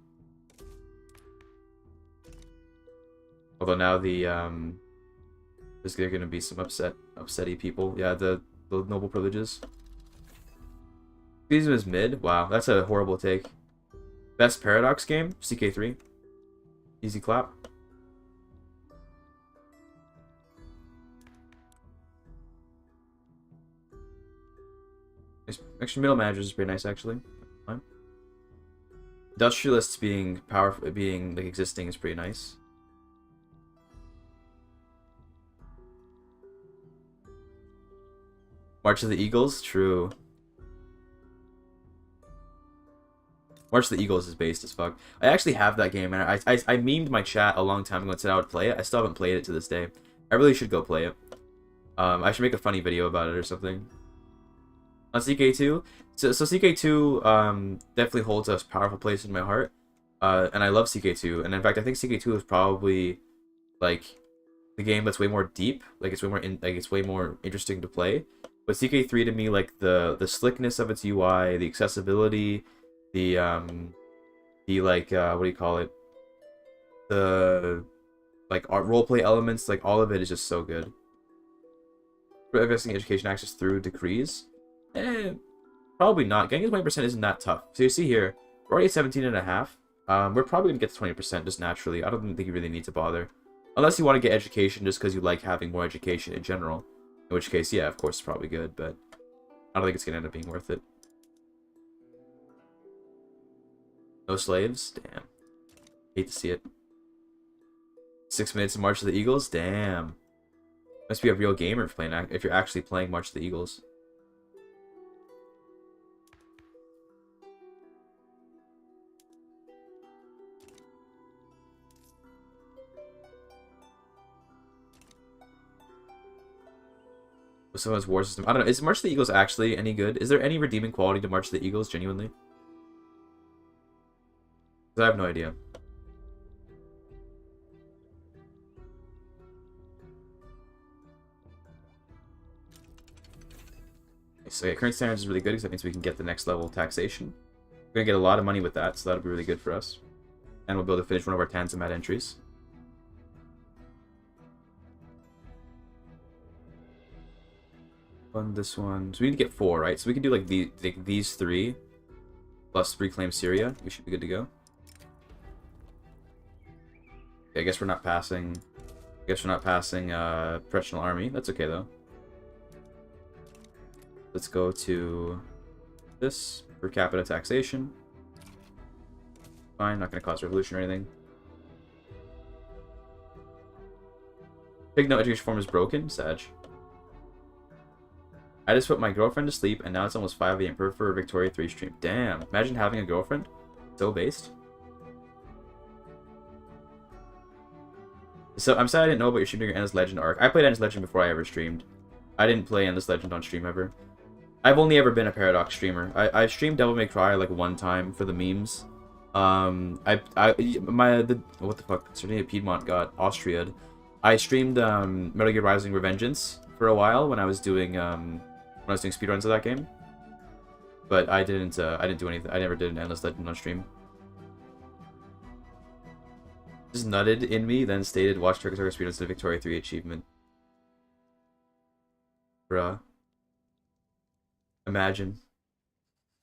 Although now there's gonna be some upsetty people. Yeah, the noble privileges. Fascism is mid. Wow, that's a horrible take. Best Paradox game? CK3. Easy clap. Extra middle managers is pretty nice, actually. Fine. Industrialists being powerful, being like existing is pretty nice. March of the Eagles, true. March of the Eagles is based as fuck. I actually have that game, and I memed my chat a long time ago and said I would play it. I still haven't played it to this day. I really should go play it. I should make a funny video about it or something. On CK2, so CK2 definitely holds a powerful place in my heart, and I love CK2. And in fact, I think CK2 is probably like the game that's way more deep. Like it's way more interesting to play. But CK3 to me, like the slickness of its UI, the accessibility, the like what do you call it? The like art roleplay elements, like all of it is just so good. Investing education access through decrees. Probably not. Getting to 20% isn't that tough. So you see here, we're already at 17.5. We're probably gonna get to 20% just naturally. I don't think you really need to bother. Unless you want to get education just because you like having more education in general. In which case, yeah, of course it's probably good, but I don't think it's gonna end up being worth it. No slaves? Damn. Hate to see it. 6 minutes of March of the Eagles? Damn. Must be a real gamer if you're actually playing March of the Eagles. Someone's war system. I don't know. Is March of the Eagles actually any good? Is there any redeeming quality to March of the Eagles, genuinely? I have no idea. So yeah, current standards is really good because that means we can get the next level of taxation. We're gonna get a lot of money with that, so that'll be really good for us. And we'll be able to finish one of our Tanzimat entries. Fund this one. So we need to get 4, right? So we can do like these 3 plus reclaim Syria. We should be good to go. Okay, I guess we're not passing. I guess we're not passing professional army. That's okay though. Let's go to this per capita taxation. Fine, not going to cause revolution or anything. Big no education form is broken. Sag. I just put my girlfriend to sleep and now it's almost 5 AM. Prefer Victoria 3 stream. Damn. Imagine having a girlfriend. So based. So I'm sad I didn't know about your streaming your Endless Legend arc. I played Endless Legend before I ever streamed. I didn't play Endless Legend on stream ever. I've only ever been a Paradox streamer. I streamed Devil May Cry like 1 time for the memes. What the fuck? Certainly Piedmont got Austria'd. I streamed Metal Gear Rising: Revengeance for a while when I was doing speedruns of that game. But I didn't do anything. I never did an Endless Legend on stream. Just nutted in me, then stated, "Watch Turkish speedruns to Victoria 3 achievement." Bruh. Imagine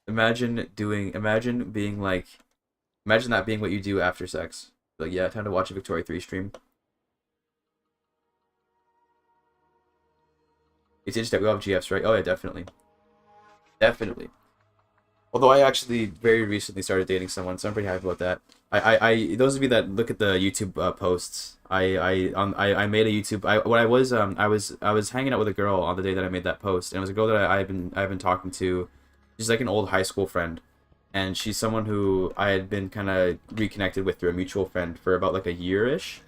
that being what you do after sex. Like, yeah, time to watch a Victoria 3 stream. It's interesting that we all have GFs, right? Oh yeah, definitely. Definitely. Although I actually very recently started dating someone, so I'm pretty happy about that. Those of you that look at the YouTube posts, I made a YouTube. I was hanging out with a girl on the day that I made that post, and it was a girl that I've been talking to. She's like an old high school friend, and she's someone who I had been kind of reconnected with through a mutual friend for about like a year-ish.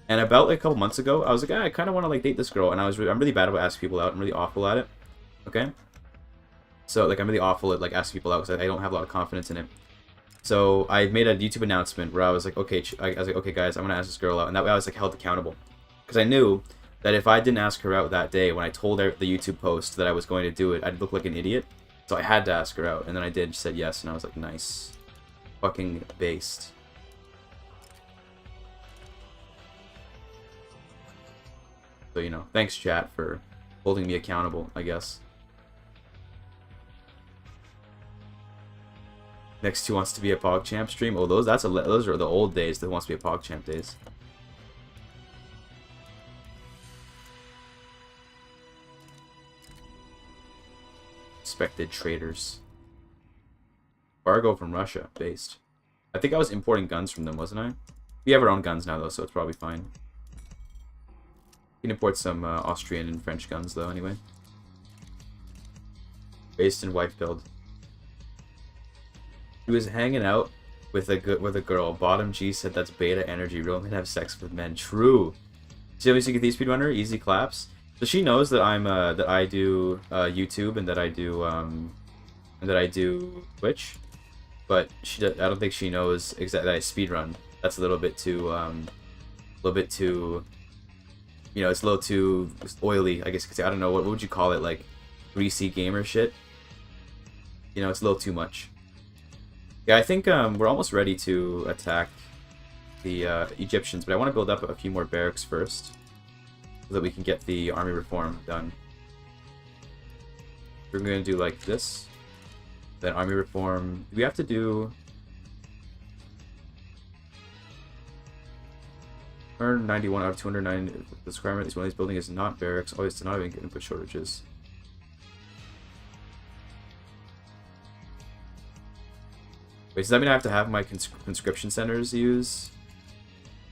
And about like a couple months ago, I was like, I kind of want to like date this girl, and I'm really bad about asking people out. I'm really awful at it. Okay. So like I'm really awful at like asking people out because I don't have a lot of confidence in it. So I made a YouTube announcement where I was like, okay, okay guys, I'm gonna ask this girl out, and that way I was like held accountable, because I knew that if I didn't ask her out that day when I told her the YouTube post that I was going to do it, I'd look like an idiot. So I had to ask her out, and then I did. She said yes, and I was like, nice, fucking based. So you know, thanks chat for holding me accountable, I guess. Next, who wants to be a PogChamp stream? Oh, those are the old days. That wants to be a PogChamp days. Suspected traders. Embargo from Russia, based. I think I was importing guns from them, wasn't I? We have our own guns now, though, so it's probably fine. We can import some Austrian and French guns, though, anyway. Based in Whitefield. He was hanging out with a girl. Bottom G said that's beta energy. Real men have sex with men. True. See how we see Thieves speedrunner? Easy claps. So she knows that I'm that I do YouTube and that I do Twitch, but I don't think she knows exactly that I speedrun. That's a little bit too you know, it's a little too oily, I guess you could say. I don't know, what would you call it, like greasy gamer shit? You know, it's a little too much. Yeah, I think we're almost ready to attack the Egyptians, but I want to build up a few more barracks first, so that we can get the army reform done. We're going to do like this, then army reform. Do we have to do 191 out of 209? The requirement is one of these buildings is not barracks. Oh, it's not even getting input shortages. Wait, does that mean I have to have my conscription centers use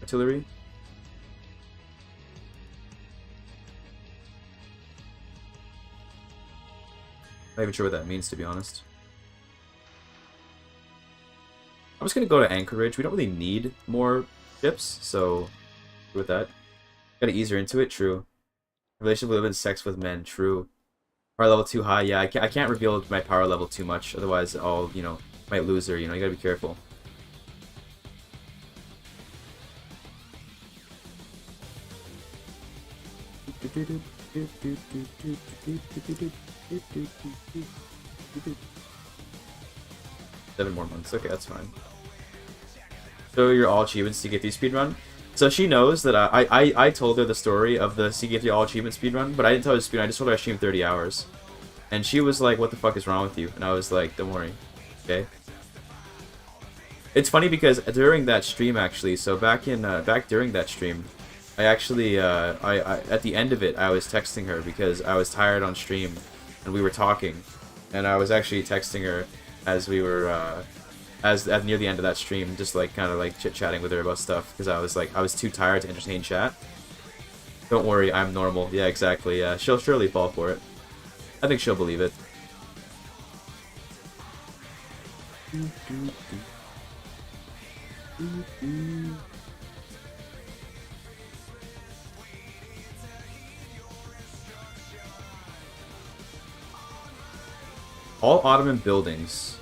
artillery? Not even sure what that means, to be honest. I'm just gonna go to Anchorage. We don't really need more ships, so with that. Gotta ease her into it, true. Relationship with women, sex with men, true. Power level too high, yeah, I can't reveal my power level too much, otherwise I'll, you know, might lose her, you know, you gotta be careful. Seven more months, okay, that's fine. So you're all achievements to get through speedrun. So she knows that I told her the story of the CK3 all achievement speedrun, but I didn't tell her the speedrun, I just told her I streamed 30 hours. And she was like, what the fuck is wrong with you? And I was like, don't worry, okay? It's funny because during that stream, actually, so back during that stream, I actually, at the end of it, I was texting her because I was tired on stream, and we were talking, and I was actually texting her as we were, at near the end of that stream, just like kind of like chit-chatting with her about stuff, because I was too tired to entertain chat. Don't worry, I'm normal. Yeah, exactly. Yeah, she'll surely fall for it. I think she'll believe it. All Ottoman buildings,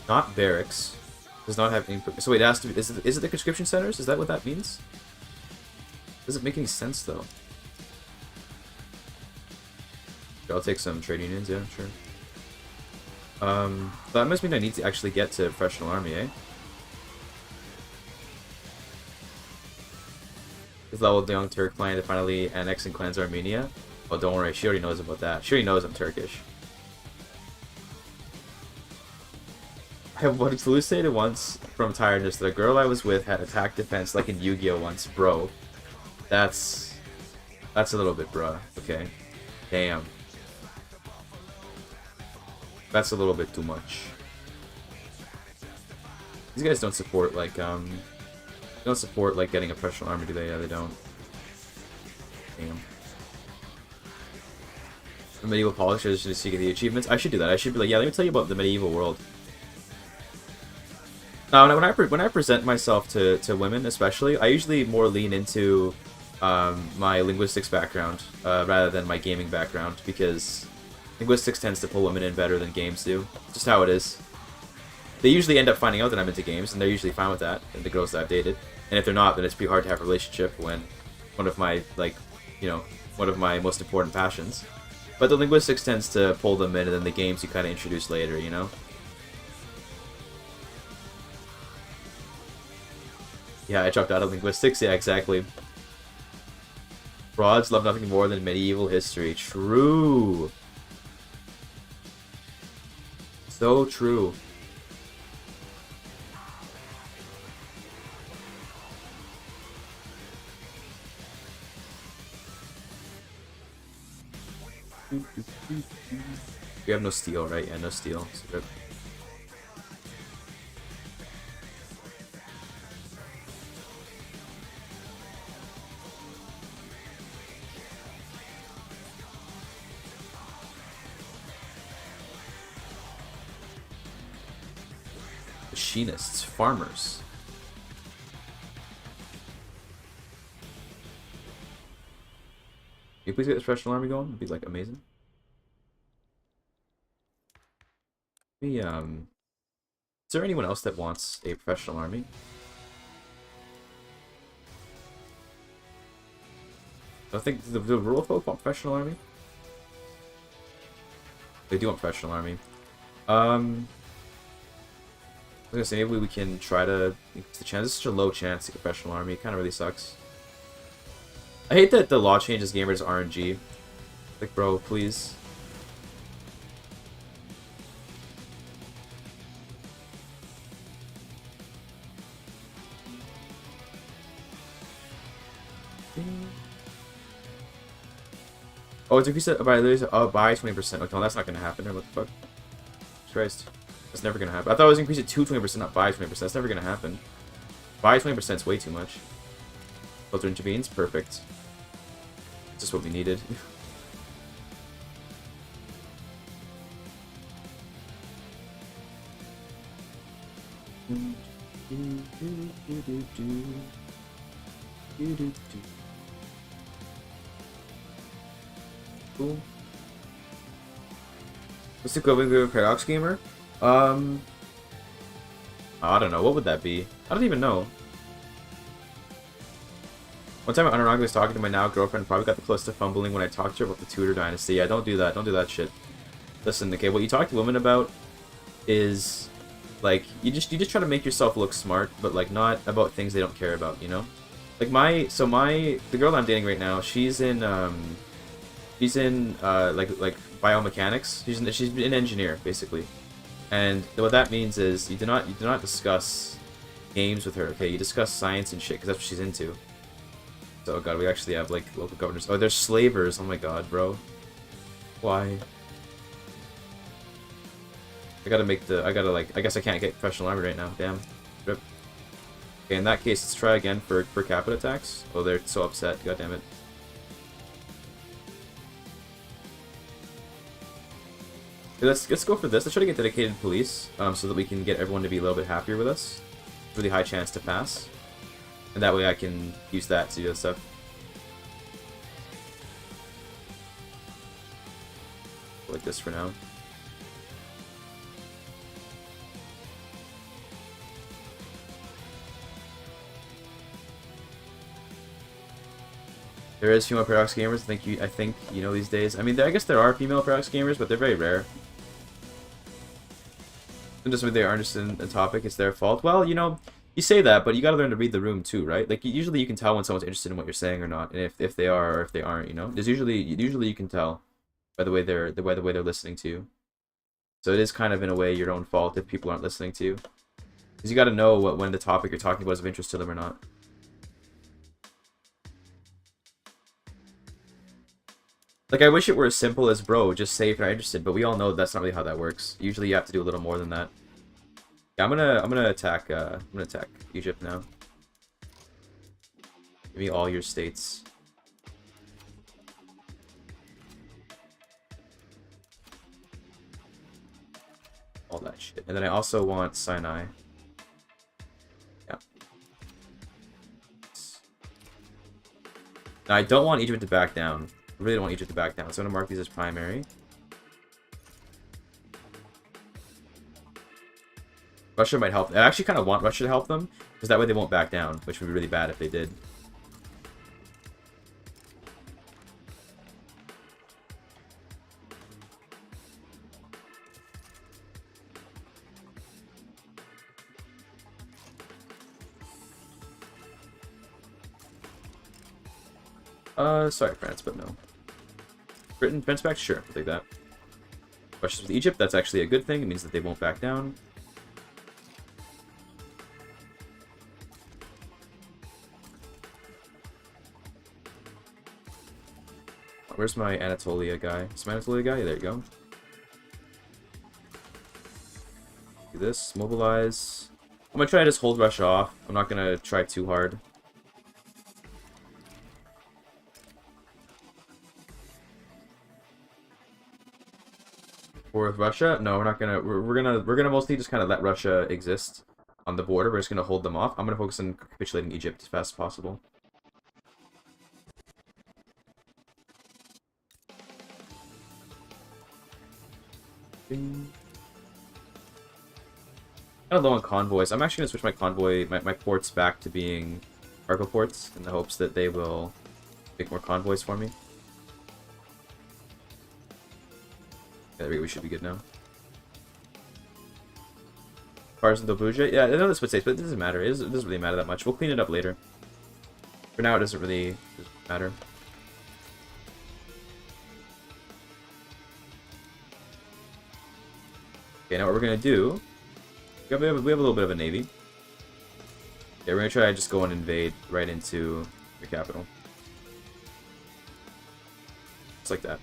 not barracks, does not have any. So wait, it has to be. Is it the conscription centers? Is that what that means? Doesn't make any sense though. I'll take some trade unions. Yeah, sure. That must mean I need to actually get to professional army, eh? This level of the young Turk plan to finally annex and cleanse Armenia. Oh, don't worry, she already knows about that. She already knows I'm Turkish. I have hallucinated once from tiredness that a girl I was with had attack defense like in Yu-Gi-Oh! Once, bro. That's a little bit bruh, okay? Damn. That's a little bit too much. These guys don't support like getting a professional army, do they? Yeah, they don't. Damn. The medieval polishers should seek the achievements. I should do that. I should be like, yeah, let me tell you about the medieval world. Now, when I present myself to women, especially, I usually more lean into my linguistics background rather than my gaming background, because linguistics tends to pull women in better than games do. Just how it is. They usually end up finding out that I'm into games, and they're usually fine with that, and the girls that I've dated. And if they're not, then it's pretty hard to have a relationship when one of my, like, you know, one of my most important passions. But the linguistics tends to pull them in, and then the games you kind of introduce later, you know? Yeah, I dropped out of linguistics. Yeah, exactly. Broads love nothing more than medieval history. True. So true. You have no steel, right? Yeah, no steel. So good. Machinists, farmers. Can you please get this professional army going? It'd be like amazing. Is there anyone else that wants a professional army? I think the rural folk want professional army. They do want professional army. I was gonna say maybe we can try to. The chance is such a low chance to get professional army. It kind of really sucks. I hate that the law changes gamers RNG. Like, bro, please. Oh, it's increased by 20%. Okay, no, that's not gonna happen. What the fuck? Christ. That's never gonna happen. I thought I was increased it to 20%, not by 20%. That's never gonna happen. By 20% is way too much. Filter intervenes. Perfect. Just what we needed. Cool. What's the equivalent of a paradox gamer? I don't know. What would that be? I don't even know. One time Anurag was talking to my now girlfriend, probably got the close to fumbling when I talked to her about the Tudor dynasty. Yeah, don't do that. Don't do that shit. Listen, okay, what you talk to women about is like you just try to make yourself look smart, but like not about things they don't care about, you know? Like the girl I'm dating right now, she's in like biomechanics. She's an engineer basically. And what that means is you do not discuss games with her, okay? You discuss science and shit because that's what she's into. So, oh god, we actually have, like, local governors. Oh, there's slavers. Oh my god, bro. Why? I guess I can't get professional army right now. Damn. Rip. Okay, in that case, let's try again for per capita tax. Oh, they're so upset. God damn it. Okay, let's go for this. Let's try to get dedicated police, so that we can get everyone to be a little bit happier with us. Really high chance to pass. And that way I can use that to do this stuff. Like this for now. There is female paradox gamers. I think you know these days. I mean, I guess there are female paradox gamers, but they're very rare. And just when they are interested in the topic, it's their fault. Well, you know. You say that, but you gotta learn to read the room too, right? Like usually you can tell when someone's interested in what you're saying or not, and if they are or if they aren't, you know. There's usually you can tell by the way they're listening to you. So it is kind of in a way your own fault if people aren't listening to you, because you got to know when the topic you're talking about is of interest to them or not. Like I wish it were as simple as, bro, just say if you're not interested, but we all know that's not really how that works. Usually you have to do a little more than that. Yeah, I'm gonna attack Egypt now. Give me all your states. All that shit. And then I also want Sinai. Yeah. Now I don't want Egypt to back down. I really don't want Egypt to back down, so I'm gonna mark these as primary. Russia might help. I actually kind of want Russia to help them, because that way they won't back down, which would be really bad if they did. Sorry, France, but no. Britain, defense back? Sure, I'll take that. Russia's with Egypt, that's actually a good thing. It means that they won't back down. Where's my Anatolia guy? Is my Anatolia guy? Yeah, there you go. Do this. Mobilize. I'm gonna try to just hold Russia off. I'm not gonna try too hard. War with Russia? No, we're not gonna. We're gonna mostly just kind of let Russia exist on the border. We're just gonna hold them off. I'm gonna focus on capitulating Egypt as fast as possible. Kind of low on convoys. I'm actually gonna switch my convoy, my ports back to being cargo ports in the hopes that they will make more convoys for me. Yeah, we should be good now. Cars in Dobruja? Yeah, I know this would say, but it doesn't matter. It doesn't really matter that much. We'll clean it up later. For now, it doesn't really matter. Okay, now what we're gonna do, we have a little bit of a navy. Yeah, we're gonna try to just go and invade right into the capital. Just like that.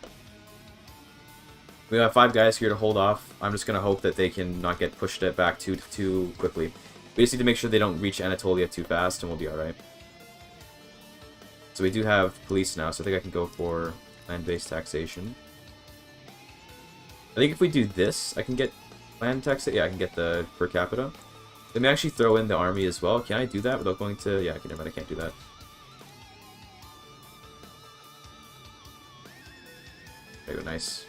We have 5 guys here to hold off. I'm just gonna hope that they can not get pushed back too quickly. We just need to make sure they don't reach Anatolia too fast, and we'll be alright. So we do have police now, so I think I can go for land-based taxation. I think if we do this, I can get land taxation. Yeah, I can get the per capita. Let me actually throw in the army as well. Can I do that without going to... Yeah, never mind, I can't do that. There we go, nice.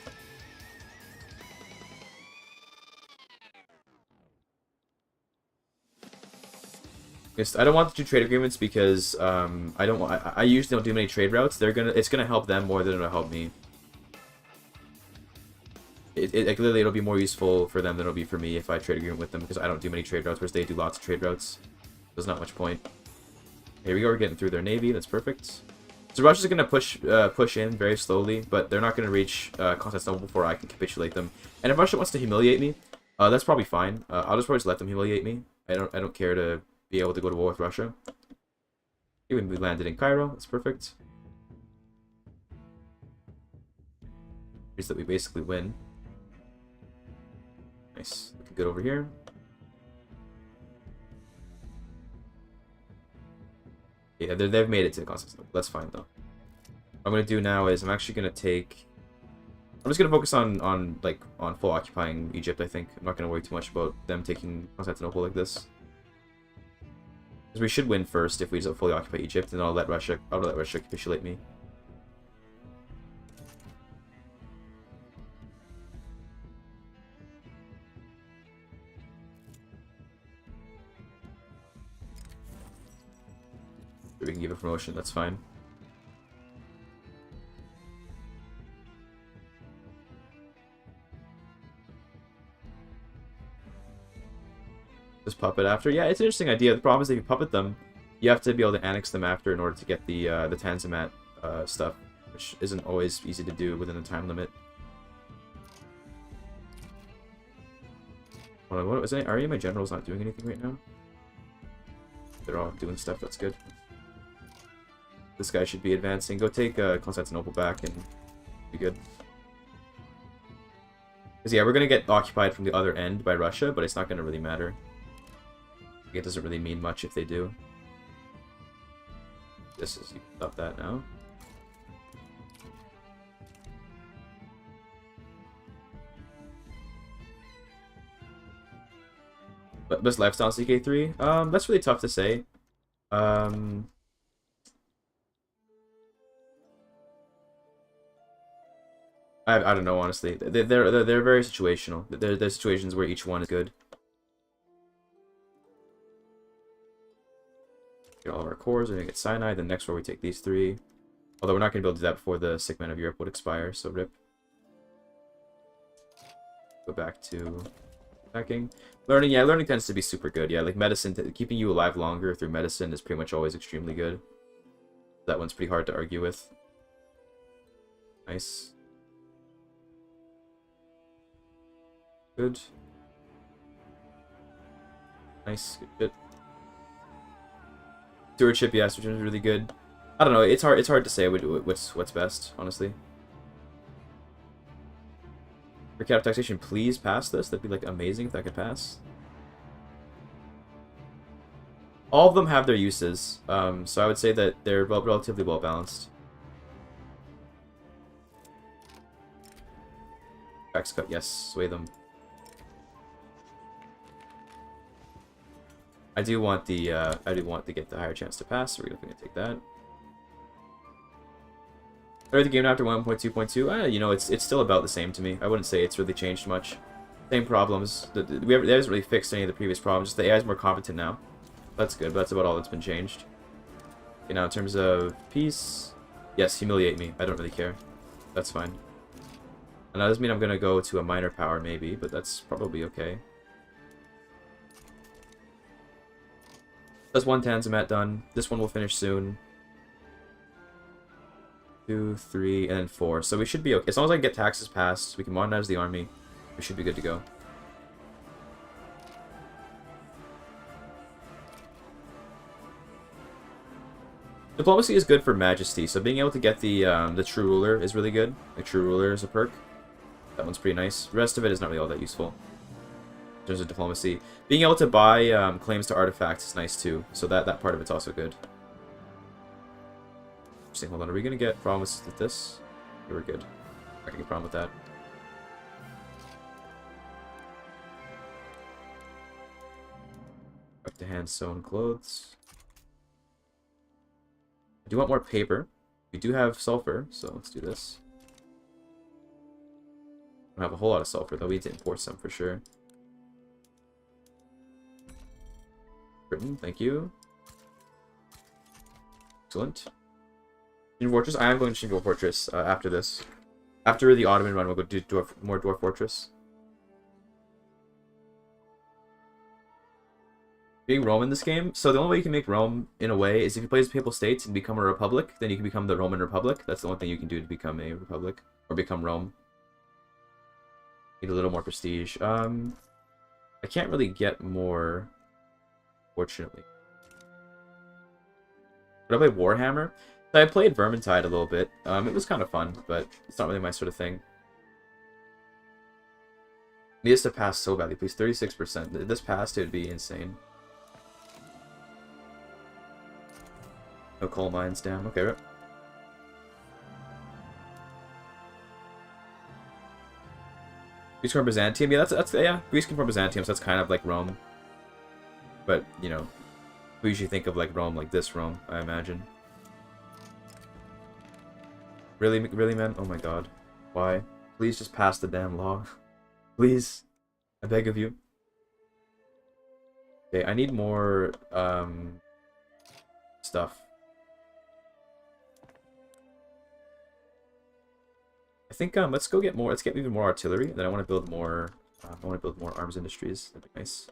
I don't want to do trade agreements because I usually don't do many trade routes. It's gonna help them more than it'll help me. Clearly it'll be more useful for them than it'll be for me if I trade agreement with them because I don't do many trade routes, whereas they do lots of trade routes. There's not much point. Here we go. We're getting through their navy. That's perfect. So Russia's gonna push in very slowly, but they're not gonna reach Constantinople before I can capitulate them. And if Russia wants to humiliate me, that's probably fine. I'll just probably just let them humiliate me. I don't care to be able to go to war with Russia. Even we landed in Cairo. That's perfect. Here's that we basically win. Nice. Looking good over here. Yeah, they've made it to Constantinople. That's fine though. What I'm gonna do now is I'm actually gonna take. I'm just gonna focus on full occupying Egypt. I think I'm not gonna worry too much about them taking Constantinople like this. Because we should win first if we just fully occupy Egypt, and I'll let Russia capitulate me. We can give a promotion, that's fine. Just puppet after? Yeah, it's an interesting idea. The problem is if you puppet them, you have to be able to annex them after in order to get the Tanzimat stuff, which isn't always easy to do within the time limit. Are any of my generals not doing anything right now? They're all doing stuff, that's good. This guy should be advancing. Go take Constantinople back and be good. Because yeah, we're going to get occupied from the other end by Russia, but it's not going to really matter. It doesn't really mean much if they do. This is... You can stop that now. But best lifestyle in CK3? That's really tough to say. I don't know, honestly. They're very situational. There's situations where each one is good. Get all of our cores, we're gonna get cyanide, then next war we take these 3. Although we're not gonna be able to do that before the Sick Man of Europe would expire, so rip. Go back to attacking. Learning, yeah, learning tends to be super good. Yeah, like medicine, keeping you alive longer through medicine is pretty much always extremely good. That one's pretty hard to argue with. Nice. Good. Nice, good bit. Stewardship, yeah, stewardship is really good. I don't know, it's hard to say what's best, honestly. Per capita taxation, please pass this. That'd be like amazing if that could pass. All of them have their uses, so I would say that they're relatively well balanced. Tax cut, yes, sway them. I do want to get the higher chance to pass, so we're definitely gonna take that. Or the game after 1.2.2, you know, it's still about the same to me. I wouldn't say it's really changed much. Same problems. They haven't really fixed any of the previous problems. Just the AI is more competent now. That's good, but that's about all that's been changed. Okay, now in terms of peace, yes, humiliate me. I don't really care. That's fine. And that doesn't mean I'm gonna go to a minor power maybe, but that's probably okay. That's one Tanzimat done. This one will finish soon. 2, 3, and then 4. So we should be okay. As long as I can get taxes passed, we can modernize the army. We should be good to go. Diplomacy is good for majesty, so being able to get the true ruler is really good. Like true ruler is a perk. That one's pretty nice. The rest of it is not really all that useful in terms of diplomacy. Being able to buy claims to artifacts is nice too, so that part of it's also good. Interesting. Hold on, are we gonna get problems with this? Okay, we're good. Not gonna get a problem with that. Up to hand sewn clothes. I do want more paper. We do have sulfur, so let's do this. I don't have a whole lot of sulfur, though. We need to import some for sure. Britain, thank you. Excellent. Dwarf Fortress? I am going to Dwarf Fortress after this. After the Ottoman run, we'll go do more Dwarf Fortress. Being Rome in this game? So the only way you can make Rome, in a way, is if you play as Papal States and become a republic, then you can become the Roman Republic. That's the only thing you can do to become a republic. Or become Rome. Need a little more prestige. I can't really get more, fortunately. But I play Warhammer. So I played Vermintide a little bit. It was kind of fun, but it's not really my sort of thing. Needs to pass so badly, please. 36%. If this passed, it would be insane. No coal mines, damn. Okay, right. Greece from Byzantium? Yeah, yeah. Greece from Byzantium, so that's kind of like Rome. But, you know, we usually think of like Rome like this Rome, I imagine. Really, man? Oh my god. Why? Please just pass the damn law. Please. I beg of you. Okay, I need more, stuff. I think, let's go get more, let's get even more artillery. Then I want to build more, arms industries. That'd be nice.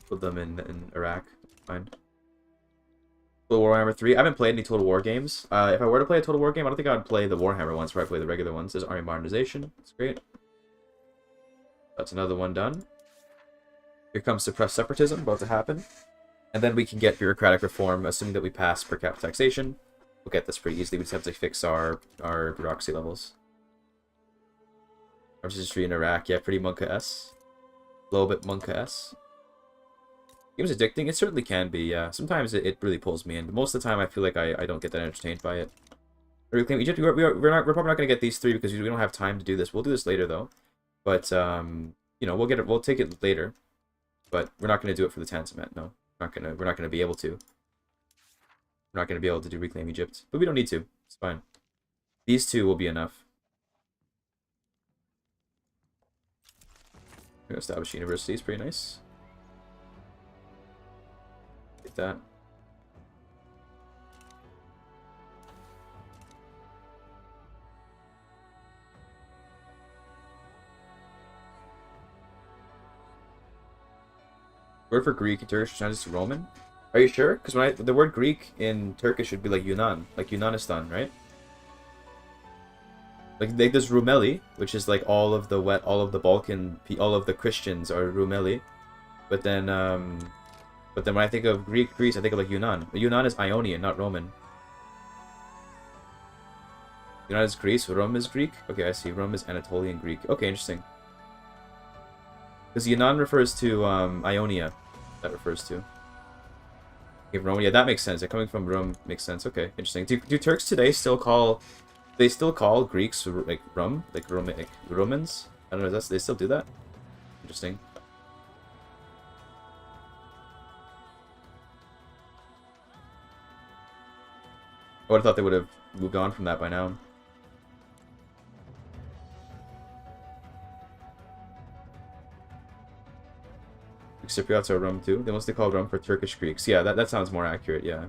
Put them in Iraq. Fine. Total Warhammer 3. I haven't played any Total War games. If I were to play a Total War game, I don't think I would play the Warhammer ones where I play the regular ones. There's Army Modernization. That's great. That's another one done. Here comes Suppressed Separatism, about to happen. And then we can get bureaucratic reform, assuming that we pass per capita taxation. We'll get this pretty easily. We just have to fix our bureaucracy levels. Arms industry in Iraq. Yeah, pretty Monka-S. A little bit Monka-S. Game's addicting? It certainly can be, yeah. Sometimes it really pulls me in, but most of the time I feel like I don't get that entertained by it. Reclaim Egypt? We're probably not going to get these three because we don't have time to do this. We'll do this later, though. But, you know, we'll take it later. But we're not going to do it for the Tanzimat, no. We're not going to be able to. We're not going to be able to do Reclaim Egypt. But we don't need to. It's fine. These two will be enough. We're going to establish universities. Pretty nice. That. Word for Greek in Turkish sounds just Roman. Are you sure? Because when the word Greek in Turkish would be like Yunan, like Yunanistan, right? Like there's Rumeli, which is like all of the Balkan, all of the Christians are Rumeli, but then when I think of Greece, I think of like Yunan. But Yunan is Ionian, not Roman. Yunan is Greece, Rome is Greek? Okay, I see. Rome is Anatolian Greek. Okay, interesting. Because Yunan refers to Ionia. That refers to. Okay, Rome. Yeah, that makes sense. Yeah, coming from Rome makes sense. Okay, interesting. Do Turks today still call... They still call Greeks like Rum? Like Romans? I don't know, they still do that? Interesting. I would have thought they would have moved on from that by now. Cypriots are Rum too. They mostly call Rum for Turkish Greeks. Yeah, that sounds more accurate, yeah.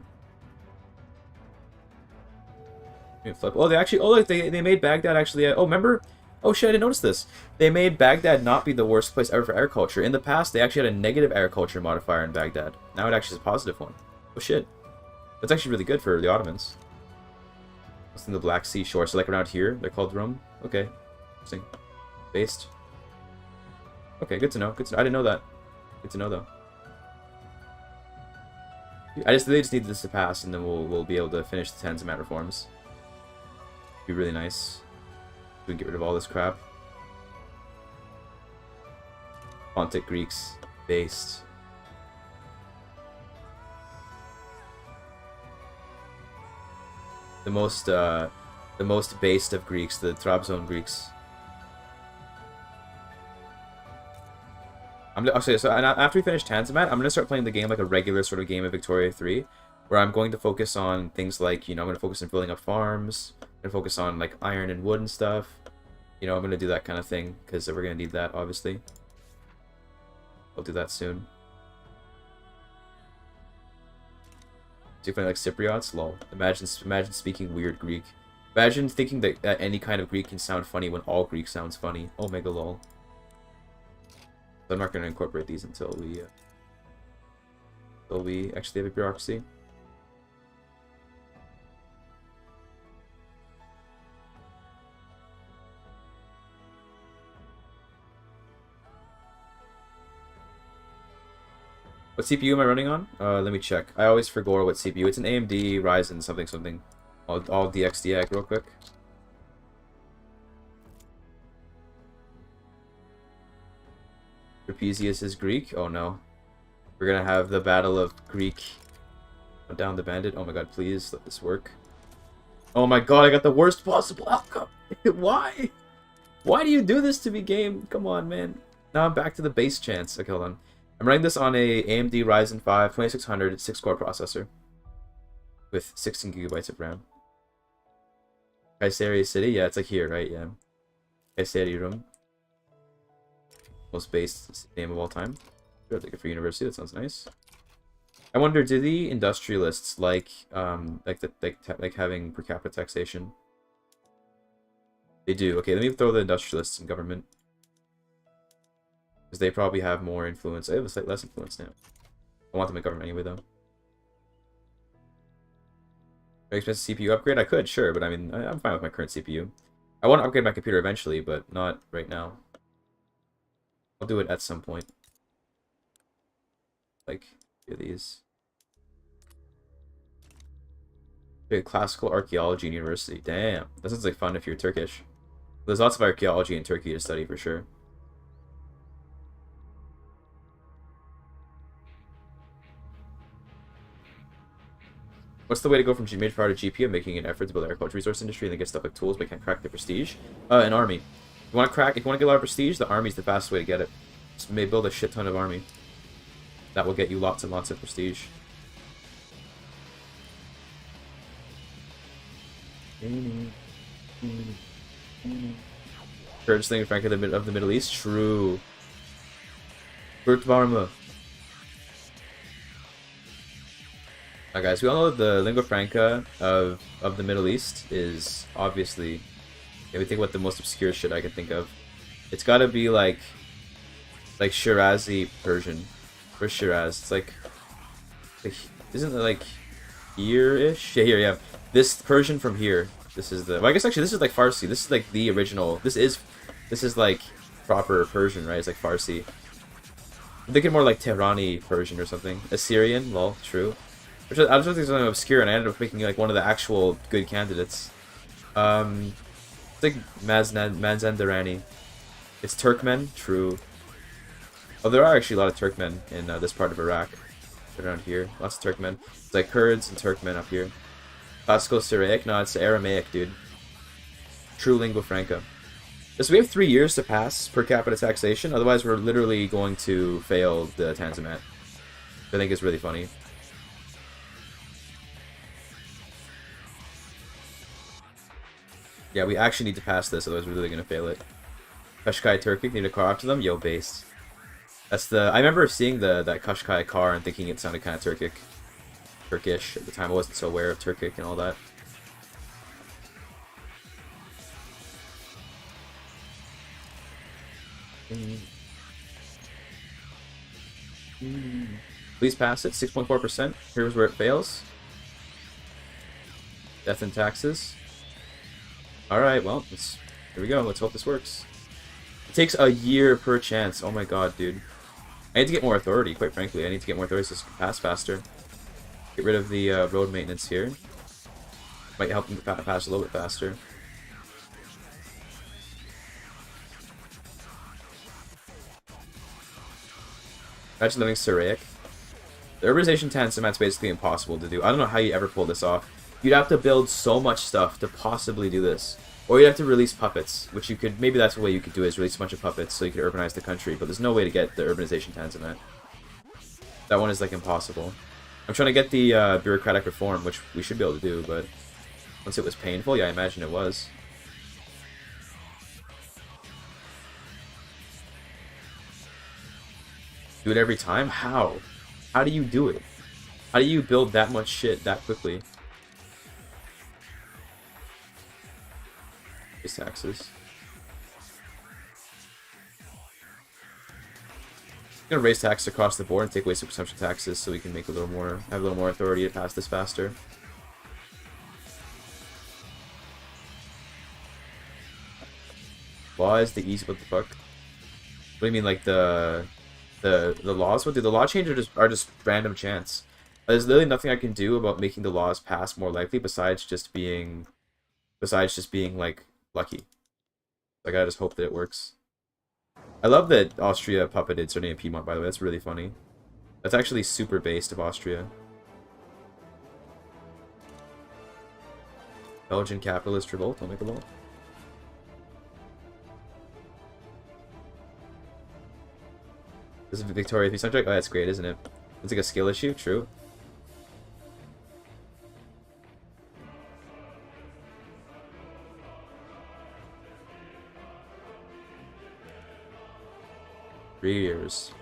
Oh, they actually... Oh, look, they made Baghdad actually... oh, remember? Oh, shit, I didn't notice this. They made Baghdad not be the worst place ever for agriculture. In the past, they actually had a negative agriculture modifier in Baghdad. Now it actually is a positive one. Oh, shit. That's actually really good for the Ottomans. It's in the Black Sea shore, so like around here, they're called Rum. Okay, interesting. Based. Okay, good to know. Good to know. I didn't know that. Good to know though. They just need this to pass, and then we'll be able to finish the Tanzimat reforms. Be really nice. We can get rid of all this crap. Pontic Greeks based. The most based of Greeks, the Trabzon Greeks. So after we finish Tanzimat, I'm gonna start playing the game like a regular sort of game of Victoria 3, where I'm going to focus on things like, I'm gonna focus on building up farms, I'm gonna focus on like iron and wood and stuff. I'm gonna do that kind of thing because we're gonna need that, obviously. I'll do that soon. So you find like Cypriots? Lol. Imagine speaking weird Greek. Imagine thinking that any kind of Greek can sound funny when all Greek sounds funny. Omega lol. So I'm not going to incorporate these until we actually have a bureaucracy. What CPU am I running on? Let me check. I always forget what CPU. It's an AMD Ryzen something. I'll DXDX real quick. Trapezius is Greek? Oh no. We're gonna have the battle of Greek. Down the bandit. Oh my god, please let this work. Oh my god, I got the worst possible outcome. Why? Why do you do this to me, game? Come on, man. Now I'm back to the base chance. Okay, hold on. I'm running this on a AMD Ryzen 5 2600 6-core processor with 16 gigabytes of RAM. Kayseri City? Yeah, it's like here, right? Yeah. Kayseri room. Most based name of all time. I'll take it for university. That sounds nice. I wonder, do the industrialists like having per capita taxation? They do. Okay, let me throw the industrialists in government. Because they probably have more influence. I have a slight less influence now. I want them in government anyway, though. Very expensive CPU upgrade? I could, sure, but I mean, I'm fine with my current CPU. I want to upgrade my computer eventually, but not right now. I'll do it at some point. Like, these. Classical archaeology in university. Damn, that sounds like fun if you're Turkish. There's lots of archaeology in Turkey to study for sure. What's the way to go from major power to GP? I'm making an effort to build an agriculture resource industry and then get stuff like tools, but can't crack the prestige. An army. If you want to get a lot of prestige, the army's the fastest way to get it. Just may build a shit ton of army. That will get you lots and lots of prestige. Kurdish thing, frankly, of the Middle East. True. Kurtvarma. Guys, we all know the lingua franca of the Middle East is obviously, if we think about the most obscure shit I can think of, it's got to be like Shirazi Persian. Where's Shiraz? It's like isn't it like here-ish? Yeah, here, yeah. This Persian from here. This is the. Well, I guess actually this is like Farsi. This is like the original. This is like proper Persian, right? It's like Farsi. I'm thinking more like Tehrani Persian or something. Assyrian, lol, true. Which I was thinking something obscure, and I ended up making like one of the actual good candidates. It's like Mazandarani. It's Turkmen, true. Oh, there are actually a lot of Turkmen in this part of Iraq. Around here, lots of Turkmen. It's like Kurds and Turkmen up here. Classical Syriac? No, it's Aramaic, dude. True lingua franca. So we have 3 years to pass per capita taxation, otherwise we're literally going to fail the Tanzimat. I think it's really funny. Yeah, we actually need to pass this, otherwise we're really going to fail it. Qashqai Turkic, need a car after them? Yo, based. That's the... I remember seeing that Qashqai car and thinking it sounded kind of Turkish. At the time I wasn't so aware of Turkic and all that. Please pass it. 6.4%. Here's where it fails. Death and taxes. Alright, well, here we go. Let's hope this works. It takes a year per chance. Oh my god, dude. I need to get more authority, quite frankly. I need to get more authority so this can pass faster. Get rid of the road maintenance here. Might help them pass a little bit faster. Imagine living Syriac. The Urbanization tanzimat's basically impossible to do. I don't know how you ever pull this off. You'd have to build so much stuff to possibly do this. Or you'd have to release puppets, which you could... Maybe that's the way you could do it, is release a bunch of puppets so you could urbanize the country. But there's no way to get the Urbanization tanzimat. That one is, like, impossible. I'm trying to get the bureaucratic reform, which we should be able to do, but... Once it was painful, yeah, I imagine it was. Do it every time? How? How do you do it? How do you build that much shit that quickly? Raise taxes. I'm gonna raise taxes across the board and take away some consumption taxes so we can make a little more, have a little more authority to pass this faster. Law is the easy. What the fuck? What do you mean, like the laws? What do the law changes are just random chance? There's literally nothing I can do about making the laws pass more likely besides just being like lucky. Like I just hope that it works. I love that Austria puppeted Sardinia and Piedmont, by the way. That's really funny. That's actually super based of Austria. Belgian capitalist revolt. I'll make a vote. This is Victoria 3 soundtrack. Oh, that's great, isn't it? It's like a skill issue. True. Three years.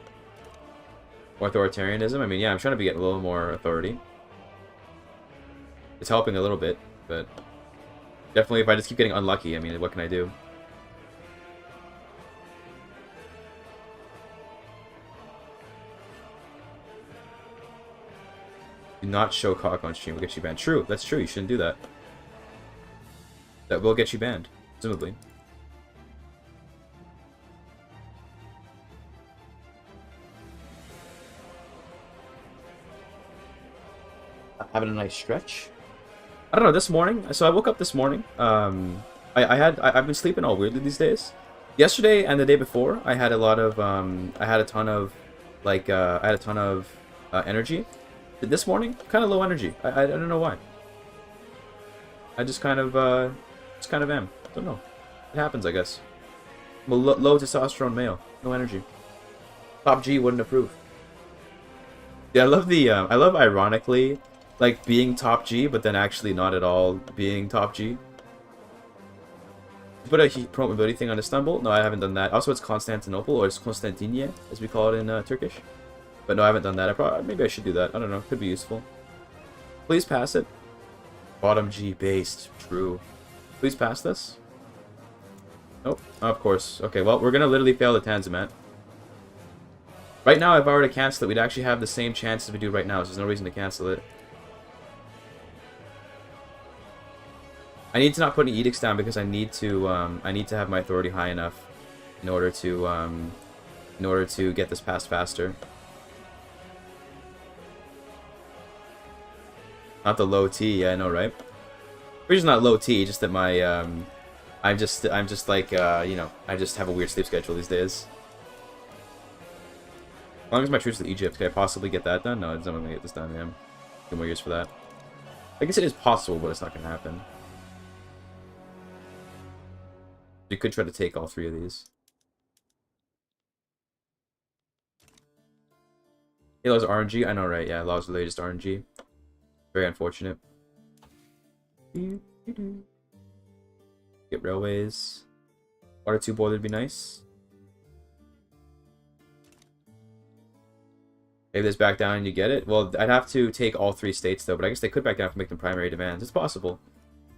Authoritarianism. I mean, yeah, I'm trying to get a little more authority. It's helping a little bit, but definitely if I just keep getting unlucky, I mean, what can I do? Do not show cock on stream. Will get you banned. True. That's true. You shouldn't do that. That will get you banned, presumably. Having a nice stretch. I don't know. This morning, so I woke up this morning. I've been sleeping all weirdly these days. Yesterday and the day before, I had a lot of I had a ton of energy. This morning, kind of low energy. I don't know why. I just kind of am. Don't know. It happens, I guess. I'm a low testosterone male. No energy. Top G wouldn't approve. Yeah, I love ironically, like being top G, but then actually not at all being top G. Put a promote mobility thing on Istanbul? No, I haven't done that. Also, it's Constantinople, or it's Constantine, as we call it in Turkish. But no, I haven't done that. Maybe I should do that. I don't know. Could be useful. Please pass it. Bottom G based. True. Please pass this. Nope. Oh, of course. Okay, well, we're gonna literally fail the tanzimat. Right now, if I were to cancel it, we'd actually have the same chance as we do right now, so there's no reason to cancel it. I need to not put any edicts down because I need to have my authority high enough in order to get this passed faster. Not the low T, yeah, I know, right? Which is not low T, just that my I'm just like you know, I just have a weird sleep schedule these days. As long as my truce with Egypt, can I possibly get that done? No, it's not gonna get this done, yeah. 2 more years for that. I guess it is possible, but it's not gonna happen. You could try to take all 3 of these. Hey, that was RNG? I know, right? Yeah, laws related to RNG. Very unfortunate. Get railways. Water 2 boiler would be nice. Maybe this back down and you get it. Well, I'd have to take all 3 states though, but I guess they could back down to make them primary demands. It's possible.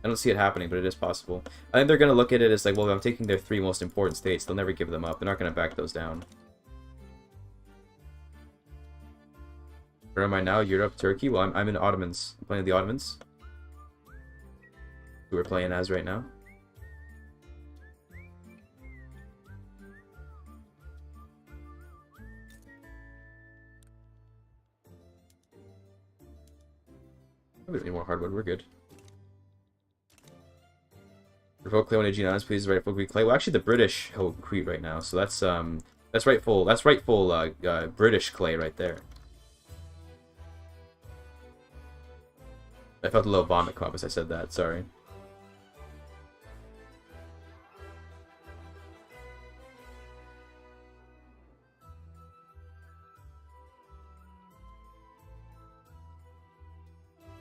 I don't see it happening, but it is possible. I think they're going to look at it as like, well, if I'm taking their 3 most important states, they'll never give them up. They're not going to back those down. Where am I now? Europe, Turkey? Well, I'm in the Ottomans. I'm playing the Ottomans. Who we're playing as right now. We don't need more hardwood, we're good. Revoke clay when AG non please rightful Greek clay. Well, actually, the British hold Crete right now, so that's rightful. That's rightful British clay right there. I felt a little vomit come up as I said that. Sorry.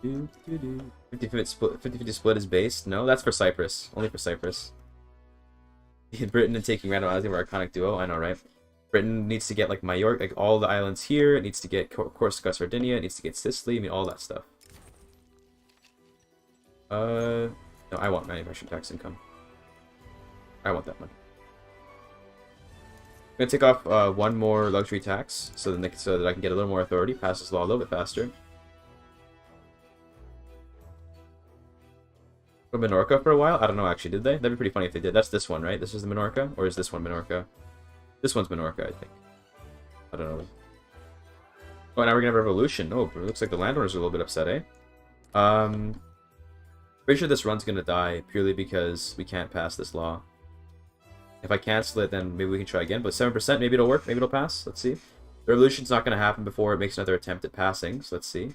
Do, do, do. 50-50 split is based? No, that's for Cyprus. Only for Cyprus. Britain and taking randomizing our iconic duo. I know, right? Britain needs to get like Majorca, like all the islands here. It needs to get Corsica, Sardinia. It needs to get Sicily. I mean, all that stuff. No, I want manufacturing tax income. I want that money. I'm gonna take off one more luxury tax so that I can get a little more authority, pass this law a little bit faster. For Minorca for a while? I don't know, actually, did they? That'd be pretty funny if they did. That's this one, right? This is the Minorca? Or is this one Minorca? This one's Minorca, I think. I don't know. Oh, now we're gonna have a revolution. Oh, it looks like the landowners are a little bit upset, eh? Pretty sure this run's gonna die purely because we can't pass this law. If I cancel it, then maybe we can try again. But 7%, maybe it'll work. Maybe it'll pass. Let's see. The revolution's not gonna happen before it makes another attempt at passing, so let's see.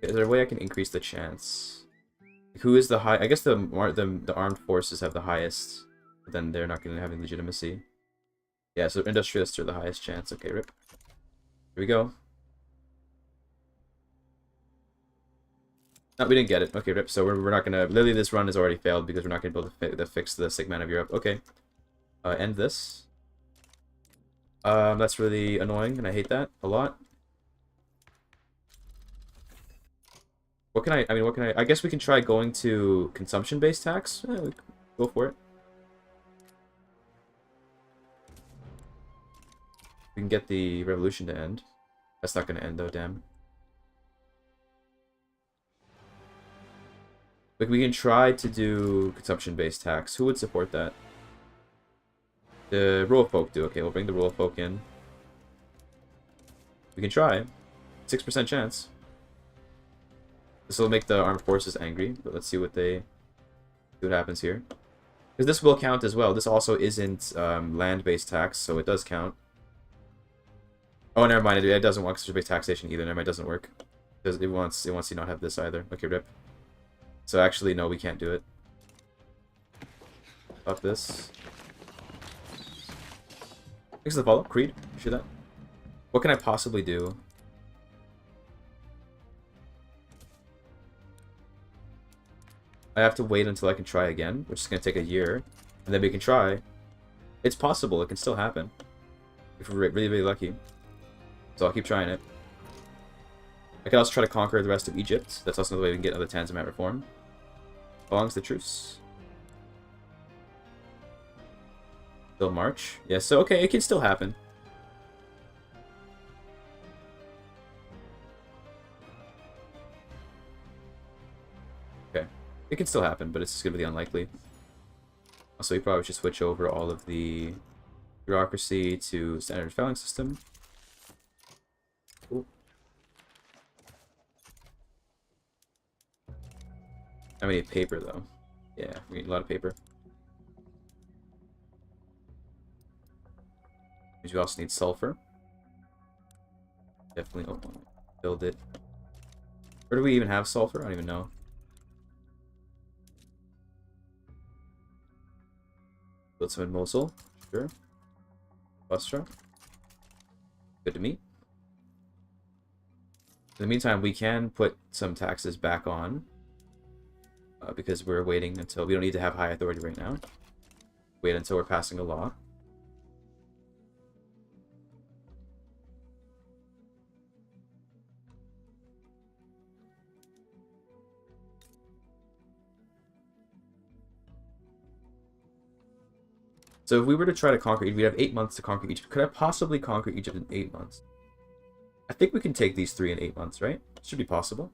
Is there a way I can increase the chance? Who is the high? I guess the armed forces have the highest, but then they're not going to have any legitimacy. Yeah, so industrialists are the highest chance. Okay, rip. Here we go. No, we didn't get it. Okay, rip. So we're not gonna. Literally, this run has already failed because we're not gonna be able to fix the segment of Europe. Okay. End this. That's really annoying, and I hate that a lot. What can I mean, what can I guess we can try going to consumption-based tax. Go for it. We can get the revolution to end. That's not going to end, though, damn. Like, we can try to do consumption-based tax. Who would support that? The rural folk do. Okay, we'll bring the rural folk in. We can try. 6% chance. This will make the armed forces angry, but let's see what happens here. Because this will count as well. This also isn't land-based tax, so it does count. Oh, never mind. It doesn't want construction-based taxation either. Never mind, it doesn't work. It wants to not have this either. Okay, rip. So actually, no, we can't do it. Up this. Thanks for the follow. Creed, shoot that. What can I possibly do? I have to wait until I can try again, which is going to take a year. And then we can try. It's possible. It can still happen. If we're really, really lucky. So I'll keep trying it. I can also try to conquer the rest of Egypt. That's also another way we can get another Tanzimat reform. Belongs the truce. Still March. Yeah, so okay, it can still happen. Okay. It can still happen, but it's just gonna be unlikely. Also, we probably should switch over all of the bureaucracy to standard filing system. Cool. How many paper though? Yeah, we need a lot of paper. We also need sulfur. Definitely build it. Where do we even have sulfur? I don't even know. Build some in Mosul. Sure. Basra. Good to meet. In the meantime, we can put some taxes back on. Because we're waiting until... We don't need to have high authority right now. Wait until we're passing a law. So if we were to try to conquer Egypt, we'd have 8 months to conquer Egypt. Could I possibly conquer Egypt in 8 months? I think we can take these 3 in 8 months, right? Should be possible.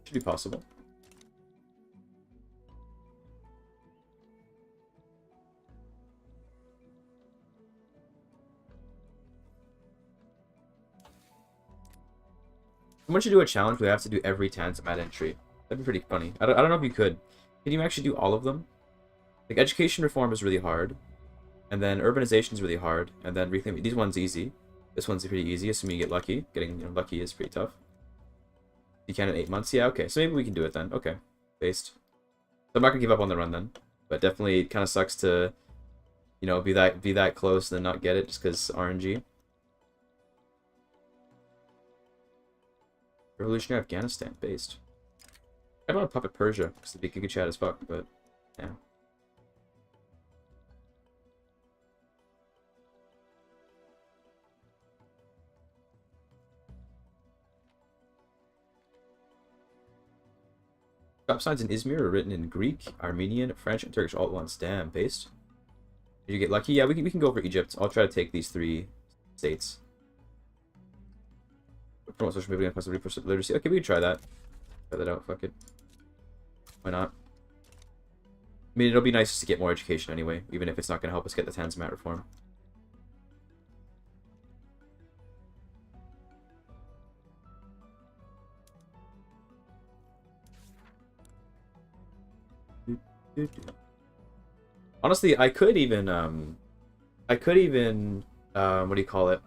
Should be possible. Someone should do a challenge where they have to do every Tanzimat entry. That'd be pretty funny. I don't know if you could. Can you actually do all of them? Like, education reform is really hard. And then urbanization is really hard. And then reclaim... These one's easy. This one's pretty easy, assuming you get lucky. Getting lucky is pretty tough. You can in 8 months? Yeah, okay. So maybe we can do it then. Okay. Based. So I'm not gonna give up on the run then. But definitely it kind of sucks to, you know, be that close and then not get it just because RNG. Revolutionary Afghanistan based. I don't want to puppet Persia because it'd be Giga Chat as fuck, but yeah. Stop signs in Izmir are written in Greek, Armenian, French, and Turkish all at once. Damn, based. Did you get lucky? Yeah, we can go for Egypt. I'll try to take these 3 states. Promote social media and possibly literacy. Okay, we can try that. Try that out. Fuck it. Why not? I mean, it'll be nice to get more education anyway, even if it's not going to help us get the Tanzimat reform. Honestly, I could even, what do you call it?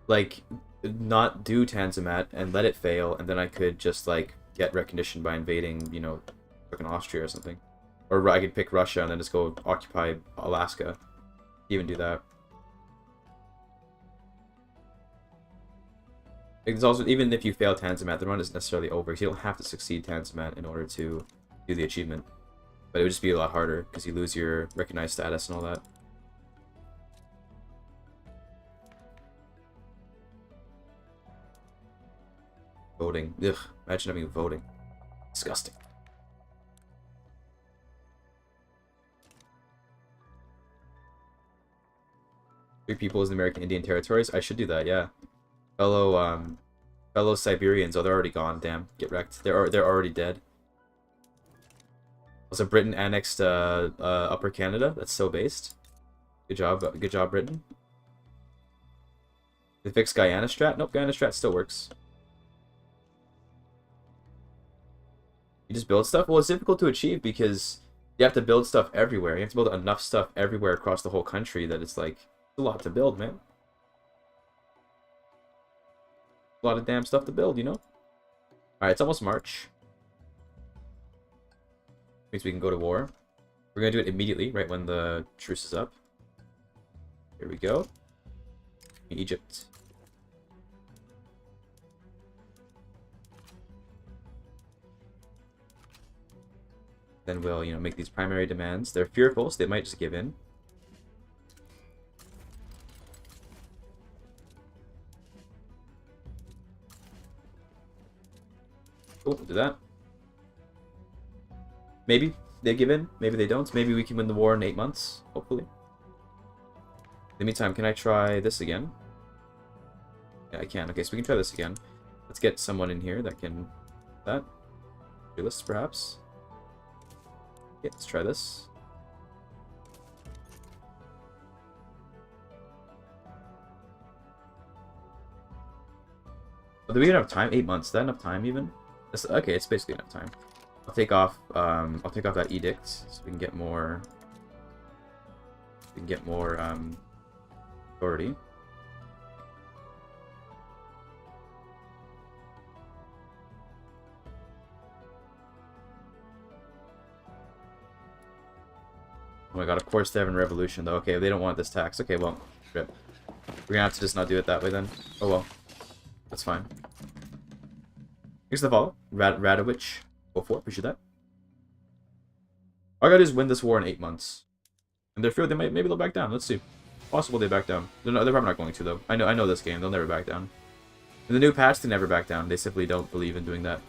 Like, not do Tanzimat and let it fail, and then I could just, like, get recognition by invading, you know, fucking Austria or something. Or I could pick Russia and then just go occupy Alaska. Even do that. It's also, even if you fail Tanzimat, the run isn't necessarily over. You don't have to succeed Tanzimat in order to do the achievement. But it would just be a lot harder, because you lose your recognized status and all that. Voting. Ugh. Imagine having voting. Disgusting. Three peoples in the American Indian territories. I should do that, yeah. Fellow Siberians. Oh, they're already gone. Damn. Get wrecked. They're already dead. Also, Britain annexed Upper Canada. That's so based. Good job, Britain. They fixed Guyana Strat? Nope, Guyana Strat still works. You just build stuff? Well, it's difficult to achieve because you have to build stuff everywhere. You have to build enough stuff everywhere across the whole country that it's like, it's a lot to build, man. A lot of damn stuff to build, you know? Alright, it's almost March. Means we can go to war. We're gonna do it immediately, right when the truce is up. Here we go. Egypt. Then we'll, you know, make these primary demands. They're fearful, so they might just give in. Cool, we'll do that. Maybe they give in, maybe they don't. Maybe we can win the war in 8 months, hopefully. In the meantime, can I try this again? Yeah, I can. Okay, so we can try this again. Let's get someone in here that can... that. Realist, perhaps. Okay, let's try this. Oh, do we even have time? 8 months. Is that enough time, even? Okay, it's basically enough time. I'll take off that edict so we can get more authority. Oh my god, of course they're having revolution though. Okay, they don't want this tax. Okay, well, rip. We're gonna have to just not do it that way then. Oh well. That's fine. Here's the follow. Radowich. Go for it. Appreciate that. All I gotta do is win this war in 8 months. And they're feared maybe they'll back down. Let's see. Possible they back down. They're probably not going to though. I know this game. They'll never back down. In the new patch, they never back down. They simply don't believe in doing that.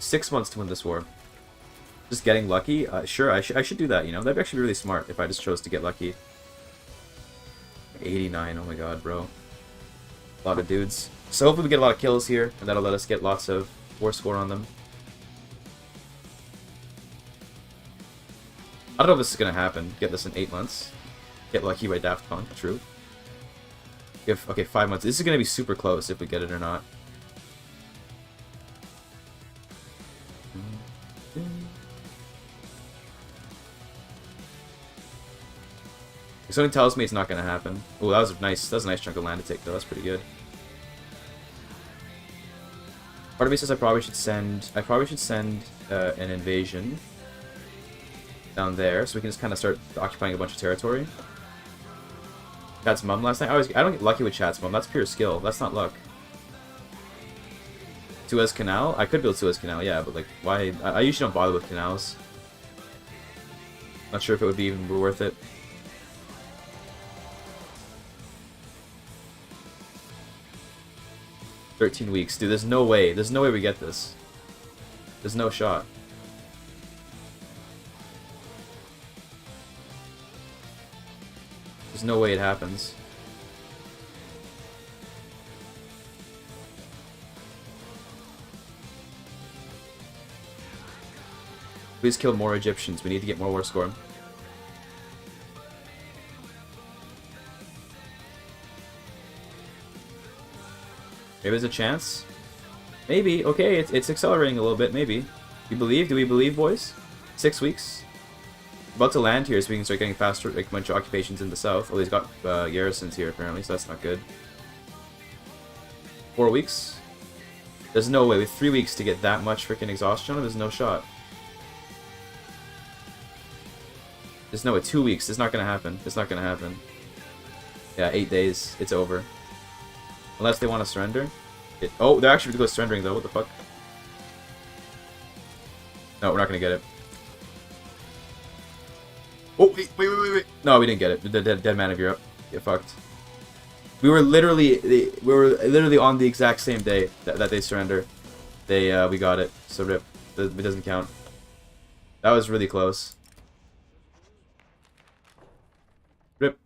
Six months to win this war. Just getting lucky? Sure, I should do that, you know? That'd actually be really smart if I just chose to get lucky. 89, oh my god, bro. A lot of dudes. So hopefully we get a lot of kills here, and that'll let us get lots of war score on them. I don't know if this is gonna happen. Get this in 8 months. Get lucky by Daft Punk, true. If okay, 5 months. This is gonna be super close if we get it or not. Something tells me it's not gonna happen. Oh, that was a nice chunk of land to take though. That's pretty good. Part of me says I probably should send an invasion down there, so we can just kind of start occupying a bunch of territory. Chat's mum last night. I don't get lucky with Chat's mum. That's pure skill. That's not luck. Suez Canal? I could build Suez Canal, yeah, but like, why? I usually don't bother with canals. Not sure if it would be even worth it. $13 weeks. Dude, there's no way. There's no way we get this. There's no shot. There's no way it happens. Please kill more Egyptians. We need to get more war score. Maybe there's a chance. Maybe. Okay, it's accelerating a little bit. Maybe. We believe? Do we believe, boys? 6 weeks. About to land here, so we can start getting faster, like a bunch of occupations in the south. Oh, he's got garrisons here apparently, so that's not good. 4 weeks. There's no way with 3 weeks to get that much freaking exhaustion. There's no shot. There's no way. 2 weeks. It's not gonna happen. It's not gonna happen. Yeah, 8 days. It's over. Unless they want to surrender. Oh, they're actually going to go surrendering though. What the fuck? No, we're not going to get it. Oh, wait. No, we didn't get it. The dead man of Europe. Get fucked. We were literally on the exact same day that they surrender. We got it. So rip. It doesn't count. That was really close. Rip.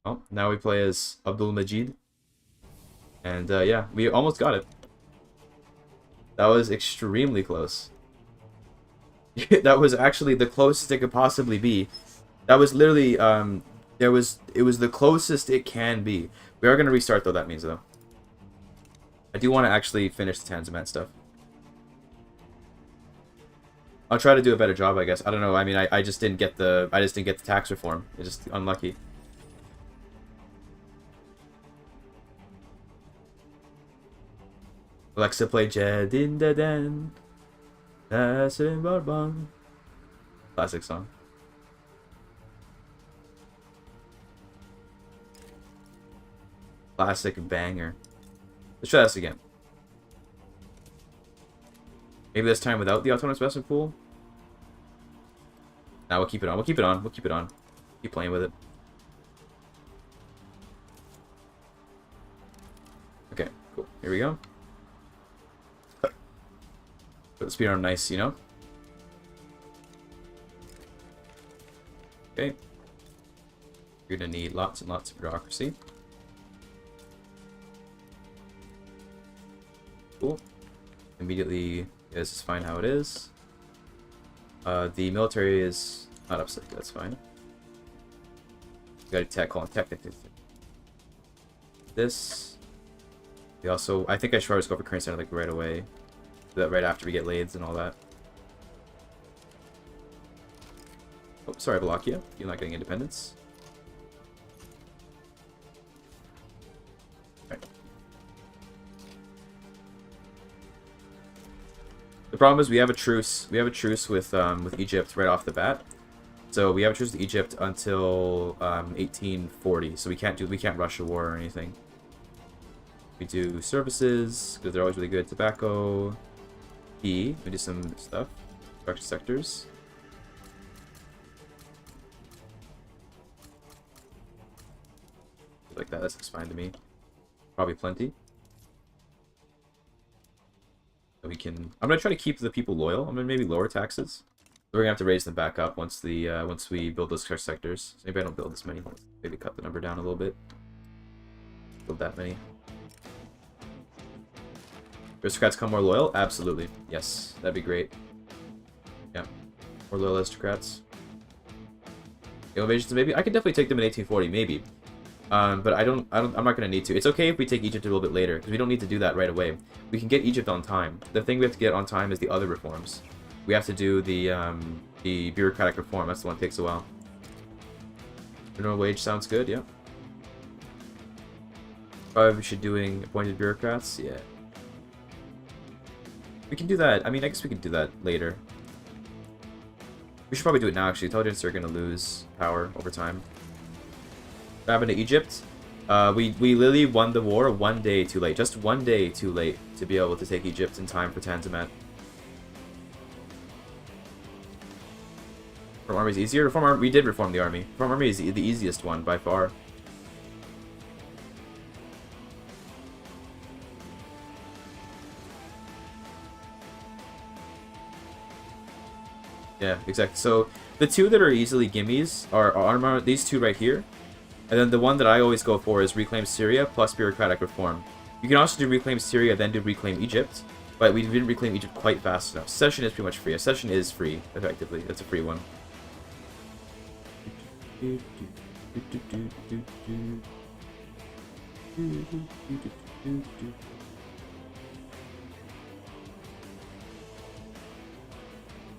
Oh, now we play as Abdul Majid. And yeah, we almost got it. That was extremely close. That was actually the closest it could possibly be. That was literally, it was the closest it can be. We are going to restart though, that means though. I do want to actually finish the Tanzimat stuff. I'll try to do a better job, I guess. I don't know. I mean, I just didn't get the tax reform. It's just unlucky. Alexa, play Jedin Deden. Classic song. Classic banger. Let's try this again. Maybe this time without the autonomous investment pool. Nah, we'll keep it on. We'll keep it on. We'll keep it on. Keep playing with it. Okay, cool. Here we go. Put the speed on nice, you know? Okay. You're gonna need lots and lots of bureaucracy. Cool. Immediately, this is fine how it is. The military is not upset. That's fine. We got a tech, call tech. This. We also, I think I should always go for current center like right away. Do that right after we get Lades and all that. Oh, sorry, Wallachia. You're not getting independence. Right. The problem is we have a truce. We have a truce with Egypt right off the bat. So we have a truce with Egypt until 1840. So we can't rush a war or anything. We do services because they're always really good. Tobacco, tea. We do some stuff. Structure sectors. Like that. That looks fine to me. Probably plenty. We can. I'm gonna try to keep the people loyal. I'm gonna maybe lower taxes. We're gonna have to raise them back up once we build those sectors. So maybe I don't build this many. Maybe cut the number down a little bit. Build that many. Aristocrats come more loyal? Absolutely. Yes, that'd be great. Yeah, more loyal aristocrats. invasions, maybe I could definitely take them in 1840, maybe. But I'm not gonna need to. It's okay if we take Egypt a little bit later, because we don't need to do that right away. We can get Egypt on time. The thing we have to get on time is the other reforms. We have to do the bureaucratic reform. That's the one that takes a while. Minimum wage sounds good, yeah. Probably we should doing appointed bureaucrats, yeah. We can do that. I mean, I guess we can do that later. We should probably do it now, actually. Intelligence are gonna lose power over time. What happened to Egypt? We literally won the war 1 day too late. Just 1 day too late to be able to take Egypt in time for Tanzimat. Reform army is easier. We did reform the army. Reform army is the easiest one by far. Yeah, exactly. So the two that are easily gimmies are these two right here. And then the one that I always go for is Reclaim Syria plus Bureaucratic Reform. You can also do Reclaim Syria, then do Reclaim Egypt. But we didn't reclaim Egypt quite fast enough. Session is pretty much free. A session is free, effectively. That's a free one.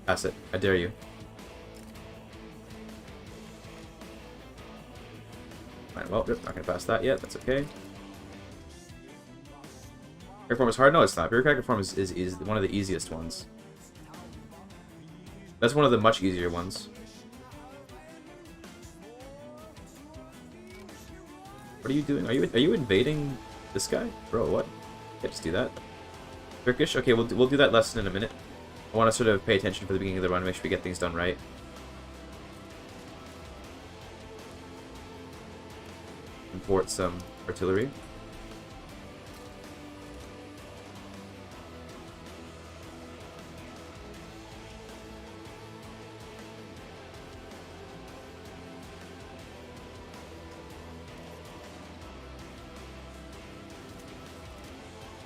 Pass it. I dare you. Fine, well, not gonna pass that yet. That's okay. Reform is hard? No, it's not. Bureaucratic reform is one of the easiest ones. That's one of the much easier ones. What are you doing? Are you invading this guy? Bro, what? Can't just do that. Turkish? Okay, we'll do that lesson in a minute. I want to sort of pay attention for the beginning of the run, make sure we get things done right. Import some artillery.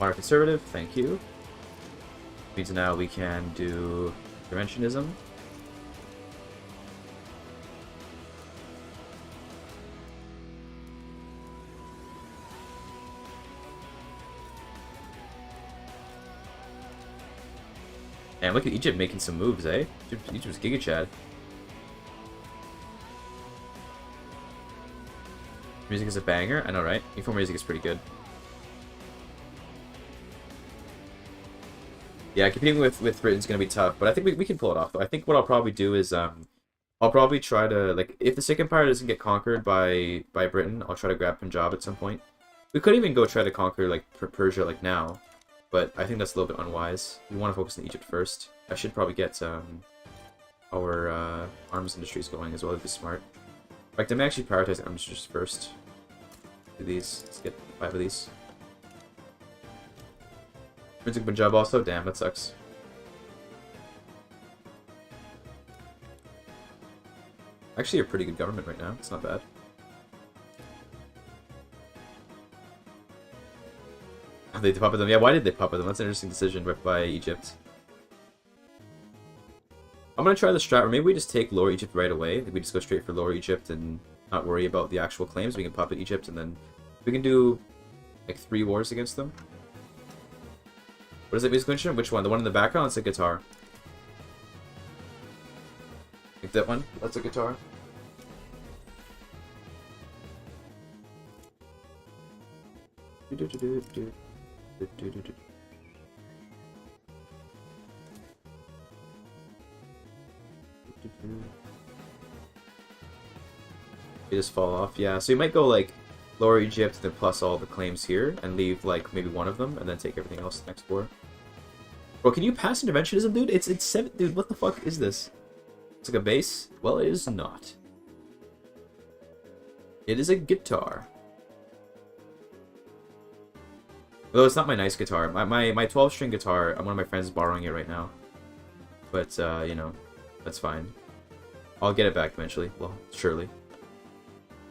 Modern conservative, thank you. Means now we can do Interventionism. And look at Egypt making some moves, eh? Egypt's Giga Chad. Music is a banger, I know, right? Uniform music is pretty good. Yeah, competing with Britain's gonna be tough, but I think we can pull it off, though. I think what I'll probably do is, I'll probably try to, like, if the Sikh Empire doesn't get conquered by Britain, I'll try to grab Punjab at some point. We could even go try to conquer, like, Persia, like, now, but I think that's a little bit unwise. We want to focus on Egypt first. I should probably get, our, arms industries going as well, that'd be smart. In fact, I may actually prioritize arms industries first. Do these. Let's get 5 of these. Prince of Punjab also? Damn, that sucks. Actually, a pretty good government right now. It's not bad. They puppet them. Yeah, why did they puppet them? That's an interesting decision by Egypt. I'm gonna try the strat where maybe we just take Lower Egypt right away. Like we just go straight for Lower Egypt and not worry about the actual claims. We can puppet Egypt and then we can do like 3 wars against them. What is that musical instrument? Which one? The one in the background? It's a guitar. Like that one? That's a guitar. They just fall off. Yeah, so you might go like Lower Egypt, then plus all the claims here, and leave like maybe one of them, and then take everything else the next war. Bro, can you pass Interventionism, dude? It's 7, dude. What the fuck is this? It's like a bass. Well, it is not. It is a guitar. Though it's not my nice guitar. My 12-string guitar. One of my friends is borrowing it right now. But you know, that's fine. I'll get it back eventually. Well, surely.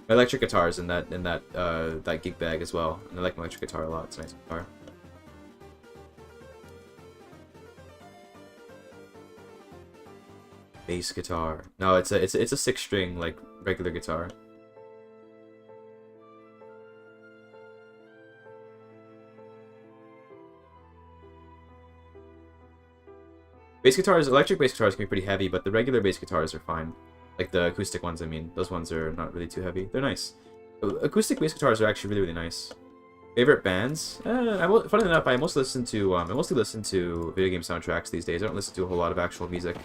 My electric guitar is in that that gig bag as well, and I like my electric guitar a lot. It's a nice guitar. Bass guitar. No, it's a 6-string like regular guitar. Bass guitars, electric bass guitars can be pretty heavy, but the regular bass guitars are fine. Like the acoustic ones, I mean. Those ones are not really too heavy. They're nice. Acoustic bass guitars are actually really, really nice. Favorite bands? Funny enough, I mostly listen to video game soundtracks these days. I don't listen to a whole lot of actual music.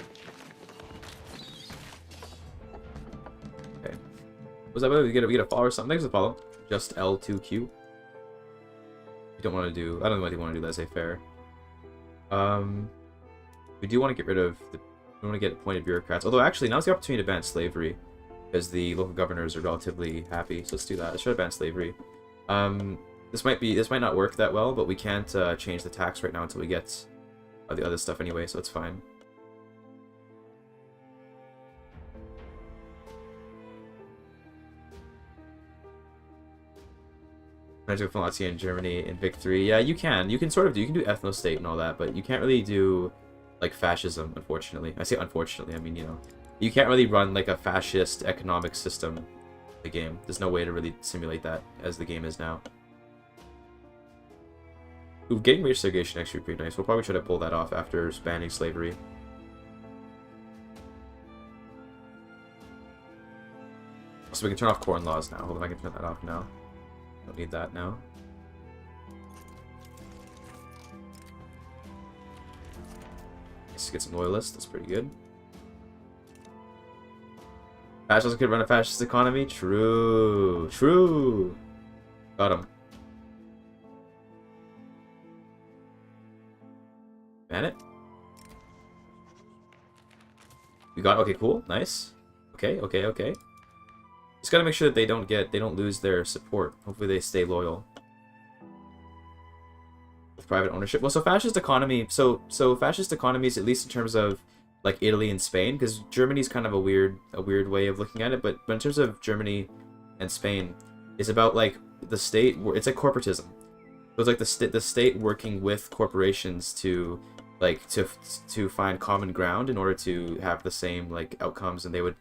Okay. Was that we get a follow or something? Thanks for the follow. Just L2Q. You don't want to do. I don't know what you want to do. Let's say fair. We do want to get rid of the. We want to get appointed bureaucrats. Although actually, now's the opportunity to ban slavery, because the local governors are relatively happy. So let's do that. Let's try to ban slavery. This might not work that well, but we can't change the tax right now until we get the other stuff anyway. So it's fine. Magical philosophy in Germany in Vic 3. Yeah, you can. You can sort of do. You can do ethno-state and all that, but you can't really do like fascism, unfortunately. I say unfortunately, I mean, you know, you can't really run like a fascist economic system in the game. There's no way to really simulate that as the game is now. Ooh, getting race segregation actually pretty nice. We'll probably try to pull that off after banning slavery. So we can turn off corn laws now. Hold on, I can turn that off now. Don't need that now. Let's get some loyalists. That's pretty good. Fascists could run a fascist economy? True. True. Got him. Ban it. We got. Okay, cool. Nice. Okay. Just gotta make sure that they don't lose their support. Hopefully they stay loyal. With private ownership. Well, so fascist economy. So fascist economies, at least in terms of like Italy and Spain, because Germany's kind of a weird way of looking at it. But in terms of Germany and Spain, it's about like the state. It's like corporatism. So it's like the state working with corporations to find common ground in order to have the same like outcomes, and they would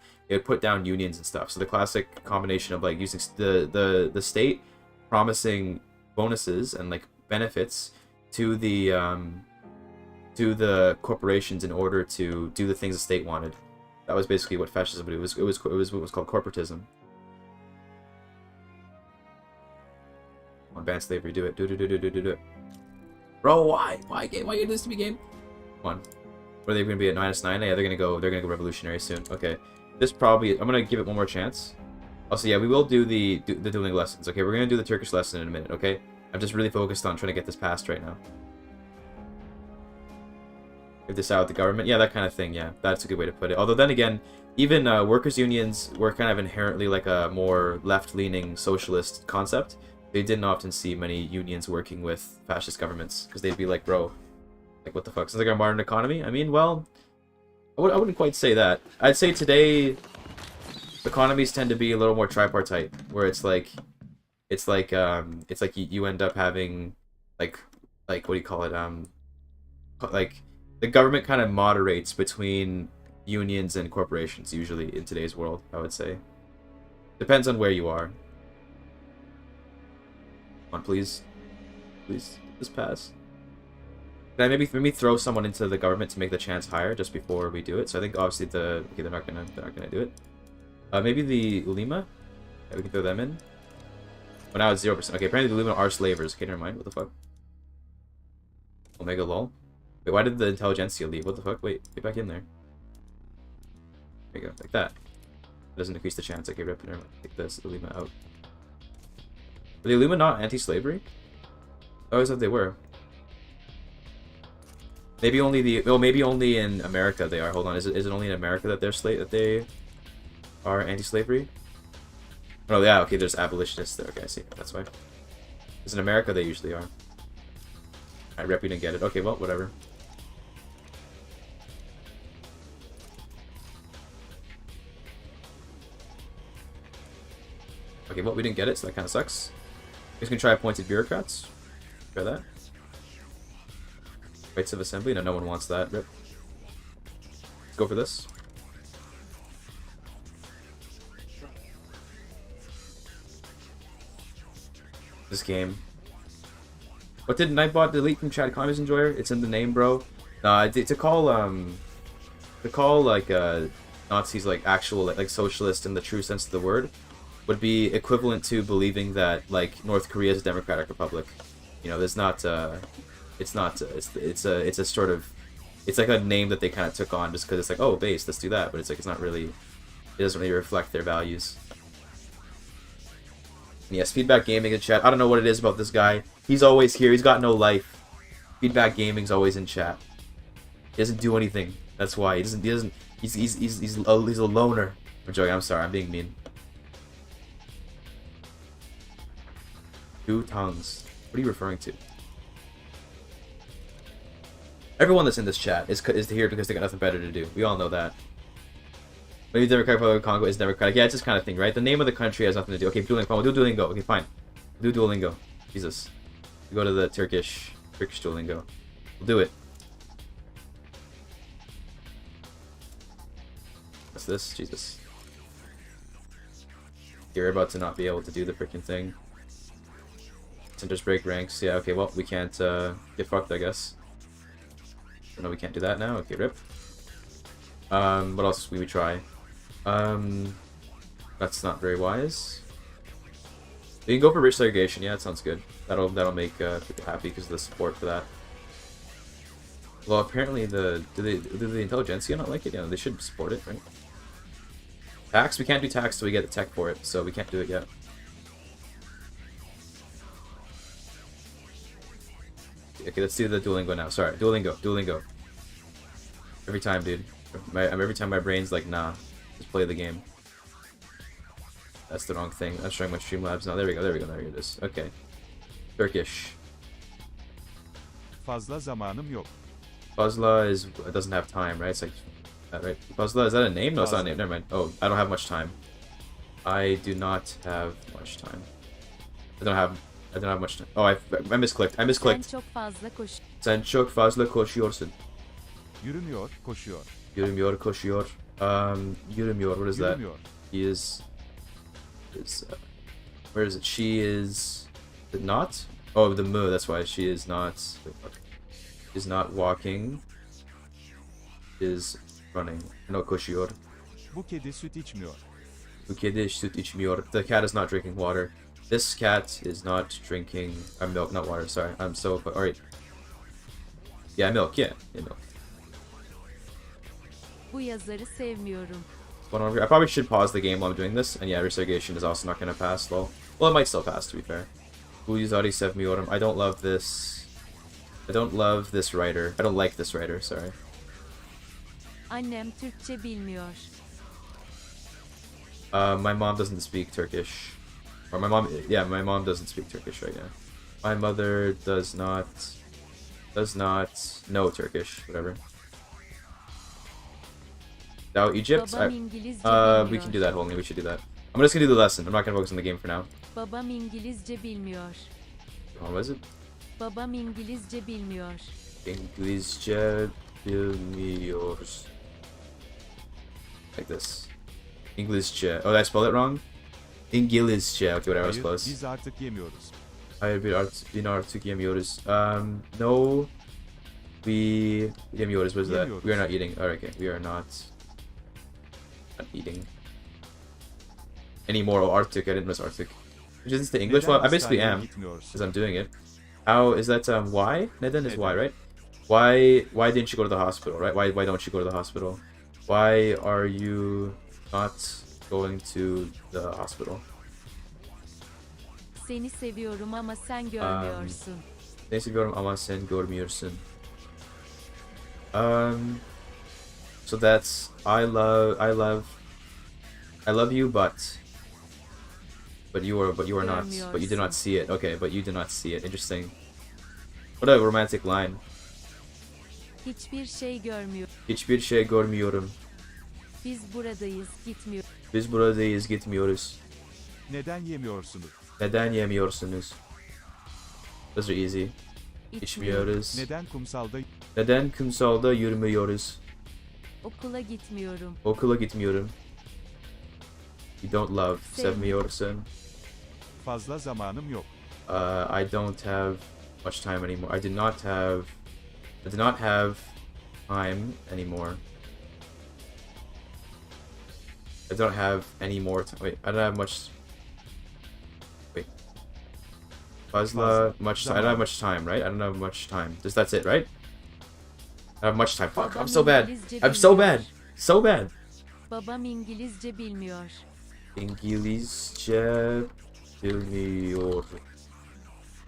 put down unions and stuff. So the classic combination of like using the state promising bonuses and like benefits to the corporations in order to do the things the state wanted. That was basically what fascism would do. It was what was called corporatism. On ban slavery, do it. Do it. Bro, why you do this to me, game? Come on. What are they going to be at -9? Yeah, they're gonna go revolutionary soon. Okay. This probably, I'm gonna give it one more chance. Also, yeah, we will do the Duolingo lessons. Okay, we're gonna do the Turkish lesson in a minute. Okay, I'm just really focused on trying to get this passed right now. Give this out with the government, yeah, that kind of thing. Yeah, that's a good way to put it. Although then again, even workers' unions were kind of inherently like a more left-leaning socialist concept. They didn't often see many unions working with fascist governments because they'd be like, bro, like what the fuck? Sounds like our modern economy. I mean, well, I wouldn't quite say that. I'd say today economies tend to be a little more tripartite, where it's like you end up having like what do you call it? Like the government kind of moderates between unions and corporations usually in today's world. I would say depends on where you are. Come on, please, just pass. Can I maybe throw someone into the government to make the chance higher just before we do it? So I think obviously they're not gonna do it. Maybe the Ulema? Yeah, we can throw them in. But now it's 0%. Okay, apparently the Ulema are slavers. Okay, never mind. What the fuck? Omega lol. Wait, why did the intelligentsia leave? What the fuck? Wait, get back in there. There you go, like that. It doesn't increase the chance. Okay, rip. Never mind. Take this Ulema out. Are the Ulema not anti-slavery? I always thought they were. Maybe only in America they are. Hold on, is it only in America that they are anti-slavery? Oh yeah, okay, there's abolitionists there. Okay, I see. That's why. Because in America they usually are. Alright, rep, you didn't get it. Okay, well, whatever. Okay, well, we didn't get it, so that kind of sucks. You can try appointed bureaucrats. Try that. Rights of assembly? No, no one wants that. Rip. Let's go for this. this game. What did Nightbot delete from chat? Communist enjoyer? It's in the name, bro. To call like Nazis like actual like socialist in the true sense of the word would be equivalent to believing that like North Korea is a democratic republic. You know, there's not it's a sort of, it's like a name that they kind of took on just because it's like, oh, base, let's do that, but it's like it's not really, it doesn't really reflect their values. Yes, Feedback Gaming in chat. I don't know what it is about this guy. He's always here. He's got no life. Feedback Gaming's always in chat. He doesn't do anything. That's why he's a loner. I'm joking. I'm sorry. I'm being mean. 2 tongues. What are you referring to? Everyone that's in this chat is here because they got nothing better to do. We all know that. Maybe Democratic Republic of Congo is democratic. Yeah, it's this kind of thing, right? The name of the country has nothing to do. Okay, Duolingo. We'll do Duolingo. Okay, fine. We'll do Duolingo. Jesus. We go to the Turkish Duolingo. We'll do it. What's this? Jesus. You're about to not be able to do the freaking thing. Centers break ranks. Yeah, okay, well, we can't get fucked, I guess. No, we can't do that now. Okay, rip. What else will we try? That's not very wise. We can go for rich segregation. Yeah, that sounds good. That'll make people happy because of the support for that. Well, apparently do the intelligentsia not like it? Yeah, they should support it, right? Tax? We can't do tax till we get the tech for it, so we can't do it yet. Okay, let's do the Duolingo now. Sorry, Duolingo. Every time, dude. Every time my brain's like, nah, just play the game. That's the wrong thing. I'm showing my Streamlabs now. There we go. There it is. Okay. Turkish. Fazla zamanım yok. Fazla doesn't have time, right? It's like that, right? Fazla, is that a name? No, it's not a name. Never mind. Oh, I don't have much time. I do not have much time. I don't have much time. Oh, I misclicked. Sen çok fazla koşuyorsun. Yürümüyor, koşuyor. Yürümüyor, koşuyor. Yürümüyor. What is that? Yürümüyor. He is where is it? She is not? Oh, the mu. That's why she is not. Is not walking. Is running. No, koşuyor. Bu kedi süt içmiyor. Bu kedi süt içmiyor. The cat is not drinking water. This cat is not drinking milk, not water. Sorry, I'm so alright. Yeah, milk. Yeah, milk. Bu yazarı sevmiyorum. I probably should pause the game while I'm doing this, and yeah, resegregation is also not going to pass. Well, it might still pass, to be fair. Bu yazarı sevmiyorum. I don't love this. I don't love this writer. I don't like this writer. Sorry. Annem Türkçe bilmiyor. My mom doesn't speak Turkish. Or my mom doesn't speak Turkish right now. My mother does not know Turkish, whatever. Now Egypt, we can do that, Holney, we should do that. I'm just gonna do the lesson. I'm not gonna focus on the game for now. Babam İngilizce bilmiyor. What was it? Babam İngilizce bilmiyor. İngilizce bilmiyor. Like this. İngilizce. Oh, did I spell it wrong? İngilizce. Okay, whatever, I was close. Biz artık yemiyoruz. Hayır, biz artık yemiyoruz. No. We yemiyoruz. What is that? We are not eating. Alright, okay. We are not eating anymore. Oh, Arctic. I didn't miss Arctic. Which isn't the English one. I basically am, because I'm doing it. How is that? Why? Neden is why, right? Why didn't you go to the hospital, right? Why don't you go to the hospital? Why are you not going to the hospital? Seni seviyorum ama sen görmüyorsun. Seni seviyorum ama sen görmüyorsun. So that's I love you, but you are not, but you do not see it. Okay, but you do not see it. Interesting. What a romantic line. Hiçbir şey görmüyor. Hiçbir şey görmüyorum. Biz buradayız, gitmiyor. Biz buradayız, gitmiyoruz. Neden yemiyorsunuz? Neden yemiyorsunuz? Those are easy. İçmiyoruz. Neden kumsalda yürümüyoruz? Okula gitmiyorum. Okula gitmiyorum. You don't love. Sevmiyorsun. Fazla zamanım yok. I don't have much time anymore. I did not have time anymore. I don't have any more time. Wait, I don't have much. Wait. Fazla, much. I don't have much time, right? I don't have much time. Just that's it, right? I don't have much time. Fuck, I'm so bad. I'm so bad. So bad. Babam İngilizce bilmiyor. İngilizce bilmiyor.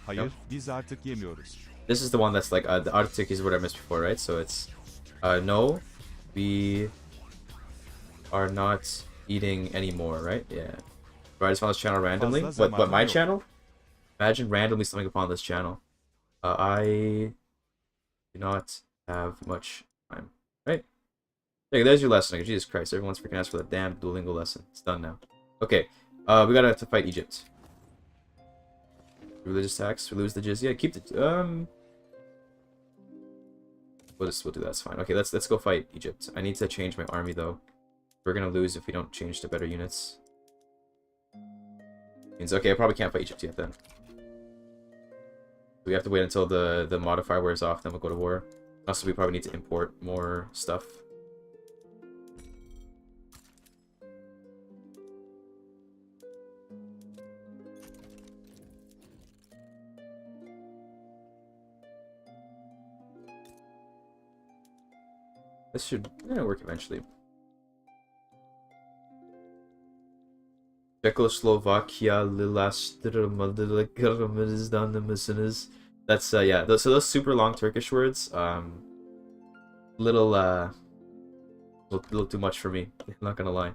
Hayır, Yep. biz artık yemiyoruz. This is the one that's like the Arctic is what I missed before, right? So it's no, we are not eating anymore, right? Yeah. But I just found this channel randomly. What my channel? Imagine randomly stumbling upon this channel. I do not have much time, right? Hey, there's your lesson. Jesus Christ, everyone's freaking asked for the damn Duolingo lesson. It's done now. Okay, we gotta have to fight Egypt. Religious tax, we lose the jizya. Keep the we'll do that. That's fine. Okay, let's go fight Egypt. I need to change my army though. We're gonna lose if we don't change to better units. Means okay, I probably can't fight Egypt yet then. We have to wait until the modifier wears off, then we'll go to war. Also, we probably need to import more stuff. This should work eventually. Czechoslovakia that's yeah, so those super long Turkish words, little too much for me. I'm not gonna lie.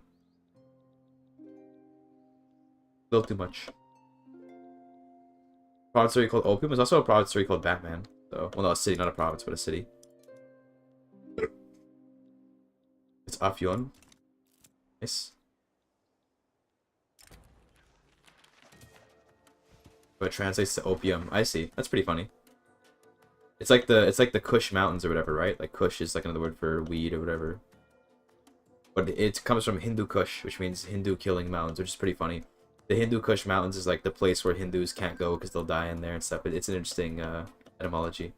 Little too much. Province story called Opium. There's also a province story called Batman. So, well, no, a city, not a province, but a city. It's Afyon. Nice. But it translates to opium. I see. That's pretty funny. It's like the Kush Mountains or whatever, right? Like Kush is like another word for weed or whatever. But it comes from Hindu Kush, which means Hindu killing mountains, which is pretty funny. The Hindu Kush Mountains is like the place where Hindus can't go because they'll die in there and stuff. But it's an interesting etymology.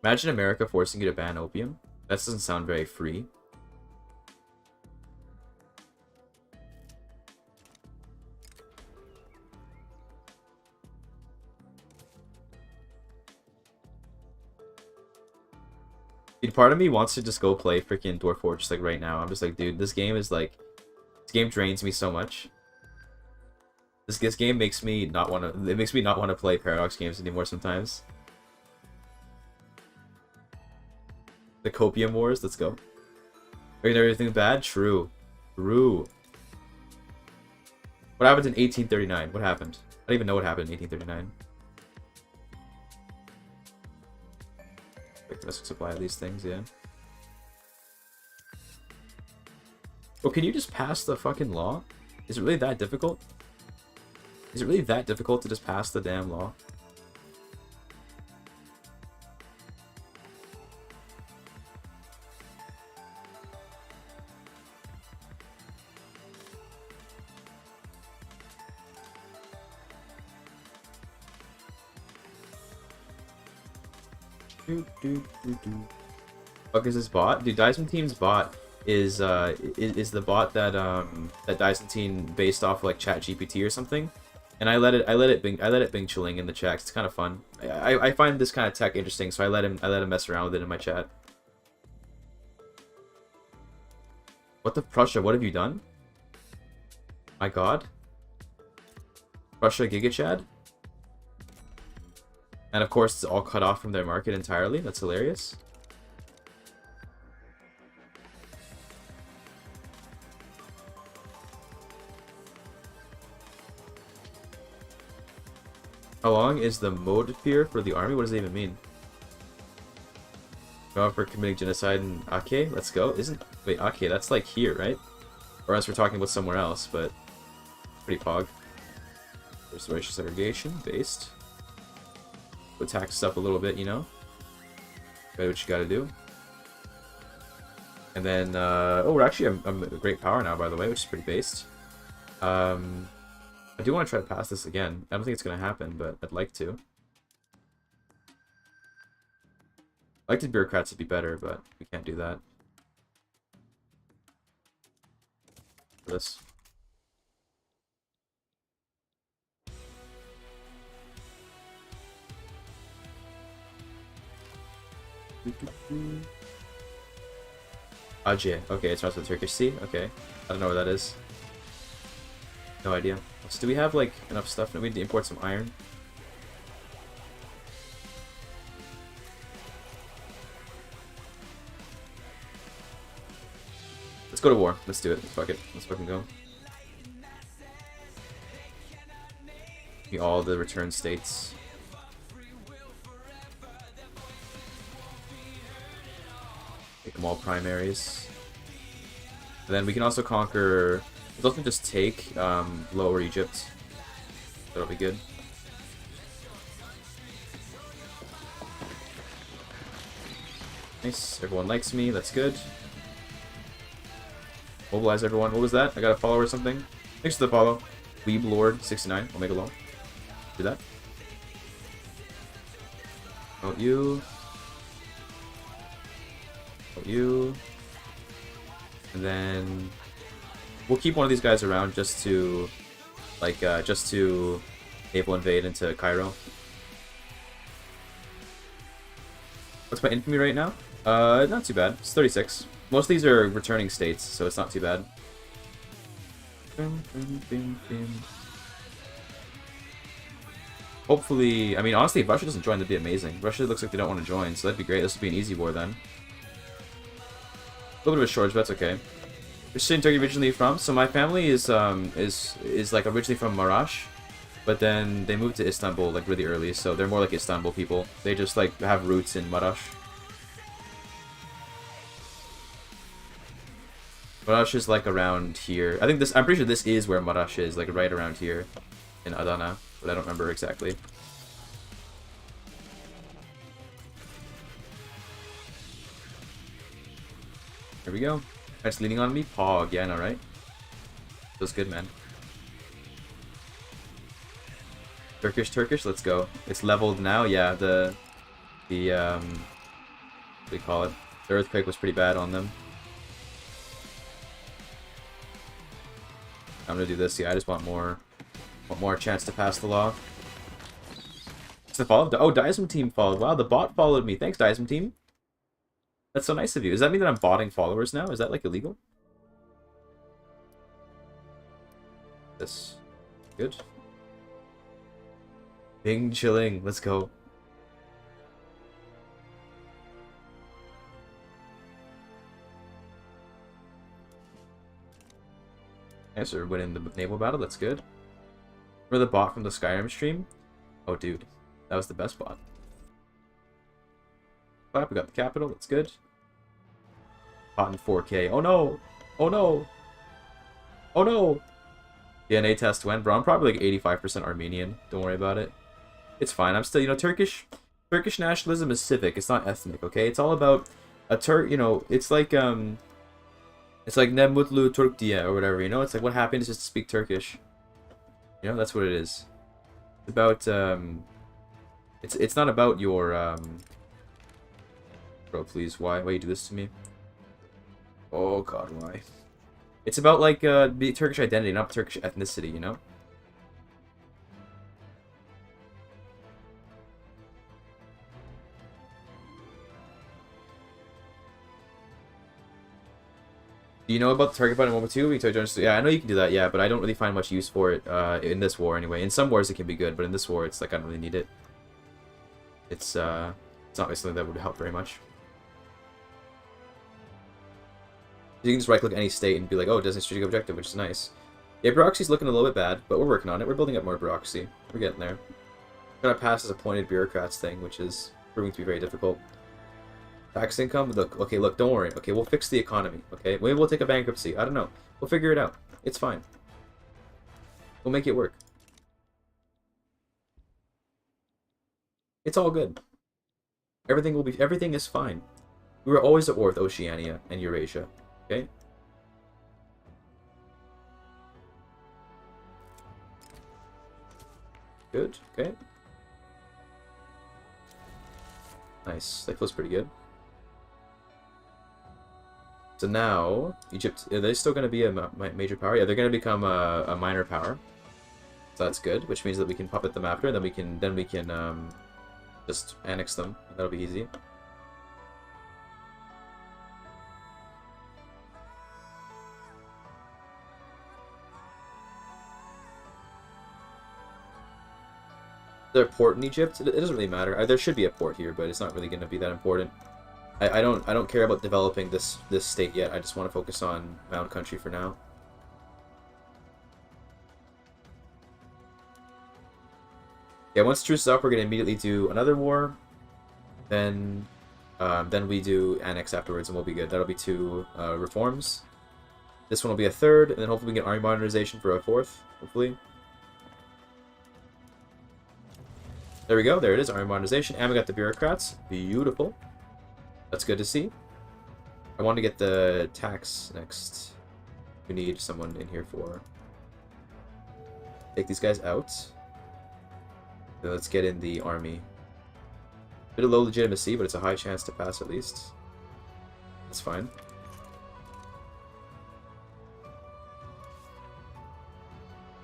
Imagine America forcing you to ban opium. That doesn't sound very free. Dude, part of me wants to just go play freaking Dwarf Fortress like right now. I'm just like, dude, this game drains me so much. This game makes me not want to. It makes me not want to play Paradox games anymore sometimes. The Copium Wars, let's go. Are you doing everything bad? True. True. What happened in 1839? What happened? I don't even know what happened in 1839. Let's supply these things, yeah. Well, can you just pass the fucking law? Is it really that difficult? Is it really that difficult to just pass the damn law? Fuck is this bot? Dude, Dyson Team's bot is the bot that that Dyson Team based off like ChatGPT or something. And I let it Bing chilling in the chat. It's kind of fun. I find this kind of tech interesting, so I let him mess around with it in my chat. What the Prussia? What have you done? My God. Prussia GigaChad? And of course, it's all cut off from their market entirely. That's hilarious. How long is the mode fear for the army? What does it even mean? Going for committing genocide in Ake? Let's go. Wait, Ake, that's like here, right? Or else we're talking about somewhere else, but pretty pog. There's racial segregation, based. Attack stuff a little bit, you know? Got what you gotta do. And then, oh, we're actually I'm a great power now, by the way, which is pretty based. I do want to try to pass this again. I don't think it's going to happen, but I'd like to. I'd like the bureaucrats to be better, but we can't do that. This. Ajay. Okay, it starts with Turkish C. Okay. I don't know where that is. No idea. So do we have, like, enough stuff? No, we need to import some iron. Let's go to war. Let's do it. Fuck it. Let's fucking go. All the return states. Make them all primaries. And then we can also conquer... We'll also just take Lower Egypt. That'll be good. Nice. Everyone likes me. That's good. Mobilize everyone. What was that? I got a follow or something? Thanks for the follow. Weeb Lord 69. Omega Law. Do that. Vote you. Vote you. And then we'll keep one of these guys around just to, like, just to naval invade into Cairo. What's my infamy right now? Not too bad. It's 36. Most of these are returning states, so it's not too bad. Hopefully, I mean, honestly, if Russia doesn't join, that'd be amazing. Russia looks like they don't want to join, so that'd be great. This would be an easy war then. A little bit of a shortage, but that's okay. Which state in Turkey originally from? So my family is like originally from Marash, but then they moved to Istanbul like really early, so they're more like Istanbul people. They just like have roots in Marash. Marash is like around here. I think this. I'm pretty sure this is where Marash is, like right around here, in Adana, but I don't remember exactly. Here we go. It's leaning on me. Pog. Yeah, I know, right? Feels good, man. Turkish. Let's go. It's leveled now. Yeah, what do you call it? The earthquake was pretty bad on them. I'm gonna do this. Yeah, I just want more chance to pass the law. It's the follow. Oh, Diasm Team followed. Wow, the bot followed me. Thanks, Diasm Team. That's so nice of you. Does that mean that I'm botting followers now? Is that like illegal? This good. Bing chilling. Let's go. Nice, we're winning the naval battle. That's good. Remember the bot from the Skyrim stream? Oh, dude. That was the best bot. Clap, we got the capital. That's good. Bot in 4K. Oh, no. Oh, no. Oh, no. DNA test went, bro. I'm probably like 85% Armenian. Don't worry about it. It's fine. I'm still, you know, Turkish nationalism is civic. It's not ethnic, okay? It's all about a you know, it's like Ne mutlu Turk diye or whatever, you know? It's like what happens just to speak Turkish. You know, that's what it is. It's about, it's not about your, bro, please, why you do this to me? Oh, God, why? It's about, like, the Turkish identity, not Turkish ethnicity, you know? Do you know about the target button in World War II? Yeah, I know you can do that, yeah, but I don't really find much use for it in this war anyway. In some wars it can be good, but in this war it's like I don't really need it. It's not really something that would help very much. You can just right-click any state and be like, oh, it does a strategic objective, which is nice. Yeah, bureaucracy's looking a little bit bad, but we're working on it. We're building up more bureaucracy. We're getting there. Gotta pass as appointed bureaucrats thing, which is proving to be very difficult. Tax income? Look, okay, look, don't worry. Okay, we'll fix the economy, okay? Maybe we'll take a bankruptcy. I don't know. We'll figure it out. It's fine. We'll make it work. It's all good. Everything is fine. We were always at war with Oceania and Eurasia, okay? Good. Okay. Nice. That feels pretty good. So now, Egypt, are they still going to be a major power? Yeah, they're going to become a minor power. So that's good, which means that we can puppet them after, and then we can just annex them. That'll be easy. Is there a port in Egypt? It doesn't really matter. There should be a port here, but it's not really going to be that important. I don't care about developing this state yet. I just want to focus on Mound Country for now. Yeah, once truce is up, we're going to immediately do another war. Then we do annex afterwards, and we'll be good. That'll be 2 reforms. This one will be a 3rd, and then hopefully we get army modernization for a 4th. Hopefully. There we go. There it is. Army modernization, and we got the bureaucrats. Beautiful. That's good to see. I want to get the tax next. We need someone in here for. Take these guys out. Then let's get in the army. Bit of low legitimacy, but it's a high chance to pass at least. That's fine.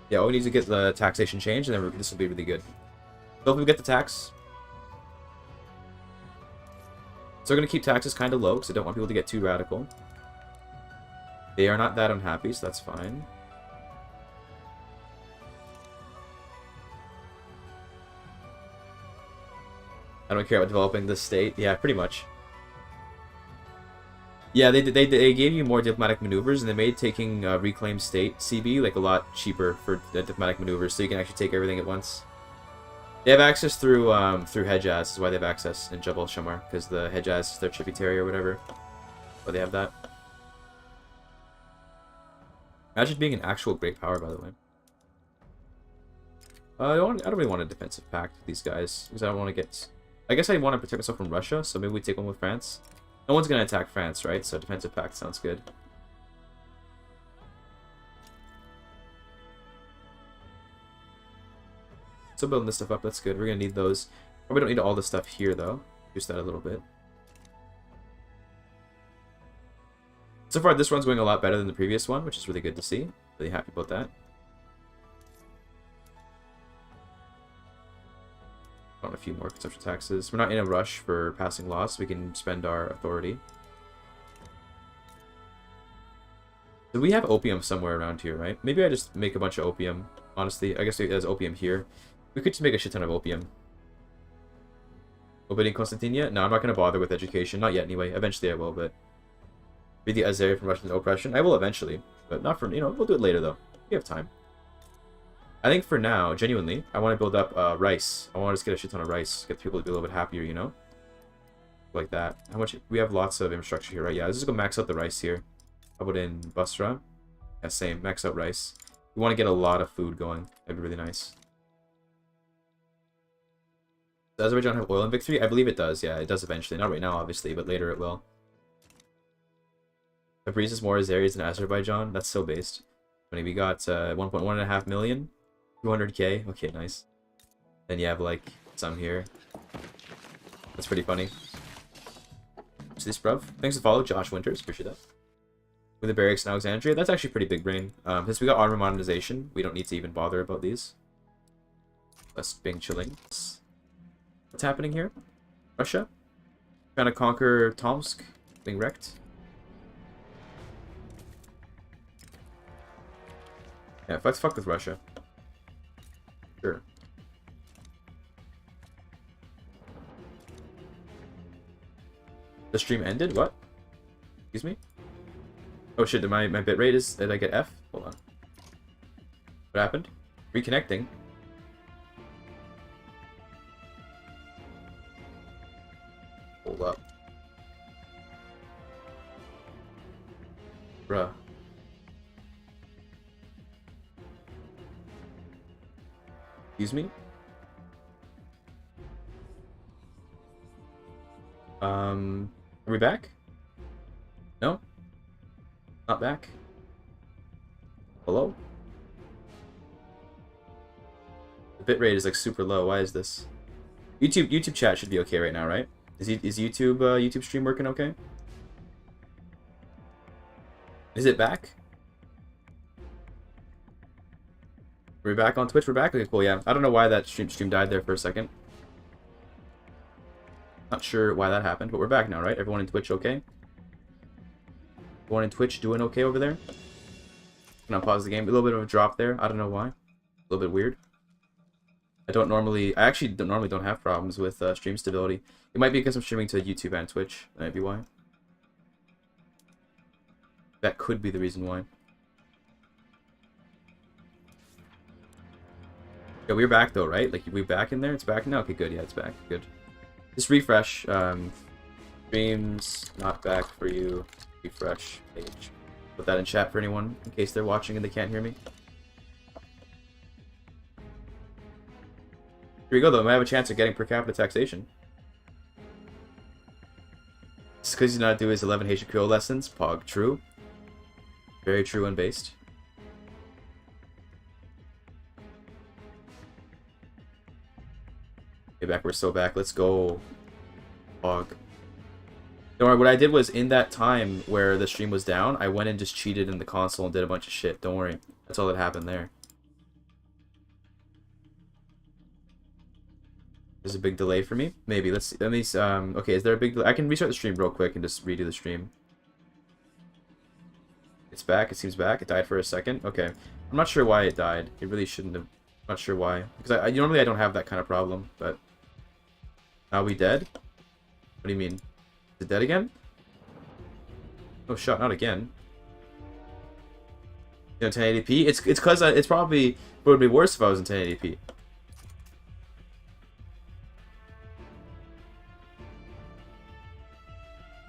Yeah, all we need to get the taxation changed, and then this will be really good. So if we get the tax. So we're going to keep taxes kind of low, because I don't want people to get too radical. They are not that unhappy, so that's fine. I don't care about developing this state. Yeah, pretty much. Yeah, they gave you more diplomatic maneuvers, and they made taking reclaimed state CB like a lot cheaper for diplomatic maneuvers, so you can actually take everything at once. They have access through Hejaz, is why they have access in Jabal Shamar, because the Hejaz is their tributary or whatever. But they have that. Imagine being an actual great power, by the way. I don't really want a defensive pact with these guys, because I don't want to get... I guess I want to protect myself from Russia, so maybe we take one with France. No one's going to attack France, right? So defensive pact sounds good. So building this stuff up, that's good. We're going to need those. Probably don't need all this stuff here, though. Reduce that a little bit. So far, this run's going a lot better than the previous one, which is really good to see. Really happy about that. On a few more consumption taxes. We're not in a rush for passing laws, so we can spend our authority. Do we have opium somewhere around here, right? Maybe I just make a bunch of opium. Honestly, I guess there's opium here. We could just make a shit ton of opium. Opening Constantinia? No, I'm not going to bother with education. Not yet, anyway. Eventually I will, but... Read the Azeri from Russian oppression? I will eventually. But not for... You know, we'll do it later, though. We have time. I think for now, genuinely, I want to build up rice. I want to just get a shit ton of rice. Get people to be a little bit happier, you know? Like that. How much... We have lots of infrastructure here, right? Yeah, let's just go max out the rice here. How about in Basra? Yeah, same. Max out rice. We want to get a lot of food going. That'd be really nice. Does Azerbaijan have oil in victory? I believe it does. Yeah, it does eventually. Not right now, obviously, but later it will. Tabriz is more Azeris than Azerbaijan. That's so based. Funny, we got 1.1.5 million. 200k. Okay, nice. Then you have, like, some here. That's pretty funny. What's this, bruv? Thanks for the follow, Josh Winters. Appreciate that. With the barracks in Alexandria, that's actually pretty big brain. Since we got armor modernization, we don't need to even bother about these. Less being chilling. What's happening here? Russia? Trying to conquer Tomsk? Being wrecked? Yeah, let's fuck with Russia. Sure. The stream ended? What? Excuse me? Oh shit, my bitrate is... Did I get F? Hold on. What happened? Reconnecting. Hold up. Bruh. Excuse me? Are we back? No? Not back? Hello? The bitrate is like super low. Why is this? YouTube chat should be okay right now, right? Is YouTube stream working okay? Is it back? We're back on Twitch. We're back. Okay, cool. Yeah, I don't know why that stream died there for a second. Not sure why that happened, but we're back now, right? Everyone in Twitch okay? Everyone in Twitch doing okay over there? Can I pause the game? A little bit of a drop there. I don't know why. A little bit weird. I actually normally don't have problems with stream stability. It might be because I'm streaming to YouTube and Twitch. That might be why. That could be the reason why. Yeah, we're back though, right? Like, we back in there? It's back now? Okay, good. Yeah, it's back. Good. Just refresh. Streams not back for you. Refresh page. Put that in chat for anyone in case they're watching and they can't hear me. Here we go though. I might have a chance of getting per capita taxation. Just because he's not doing his 11 Haitian Creole lessons. Pog. True. Very true and based. Okay, back. We're so back. Let's go. Pog. Don't worry, what I did was in that time where the stream was down, I went and just cheated in the console and did a bunch of shit. Don't worry. That's all that happened there. There's a big delay for me? Maybe. Let me, okay, is there a big delay? I can restart the stream real quick and just redo the stream. It's back. It seems back. It died for a second. Okay. I'm not sure why it died. It really shouldn't have. I'm not sure why. Because normally I don't have that kind of problem, but... Are we dead? What do you mean? Is it dead again? Oh, shot, not again. You know, 1080p? It's because it's probably... It would be worse if I was in 1080p.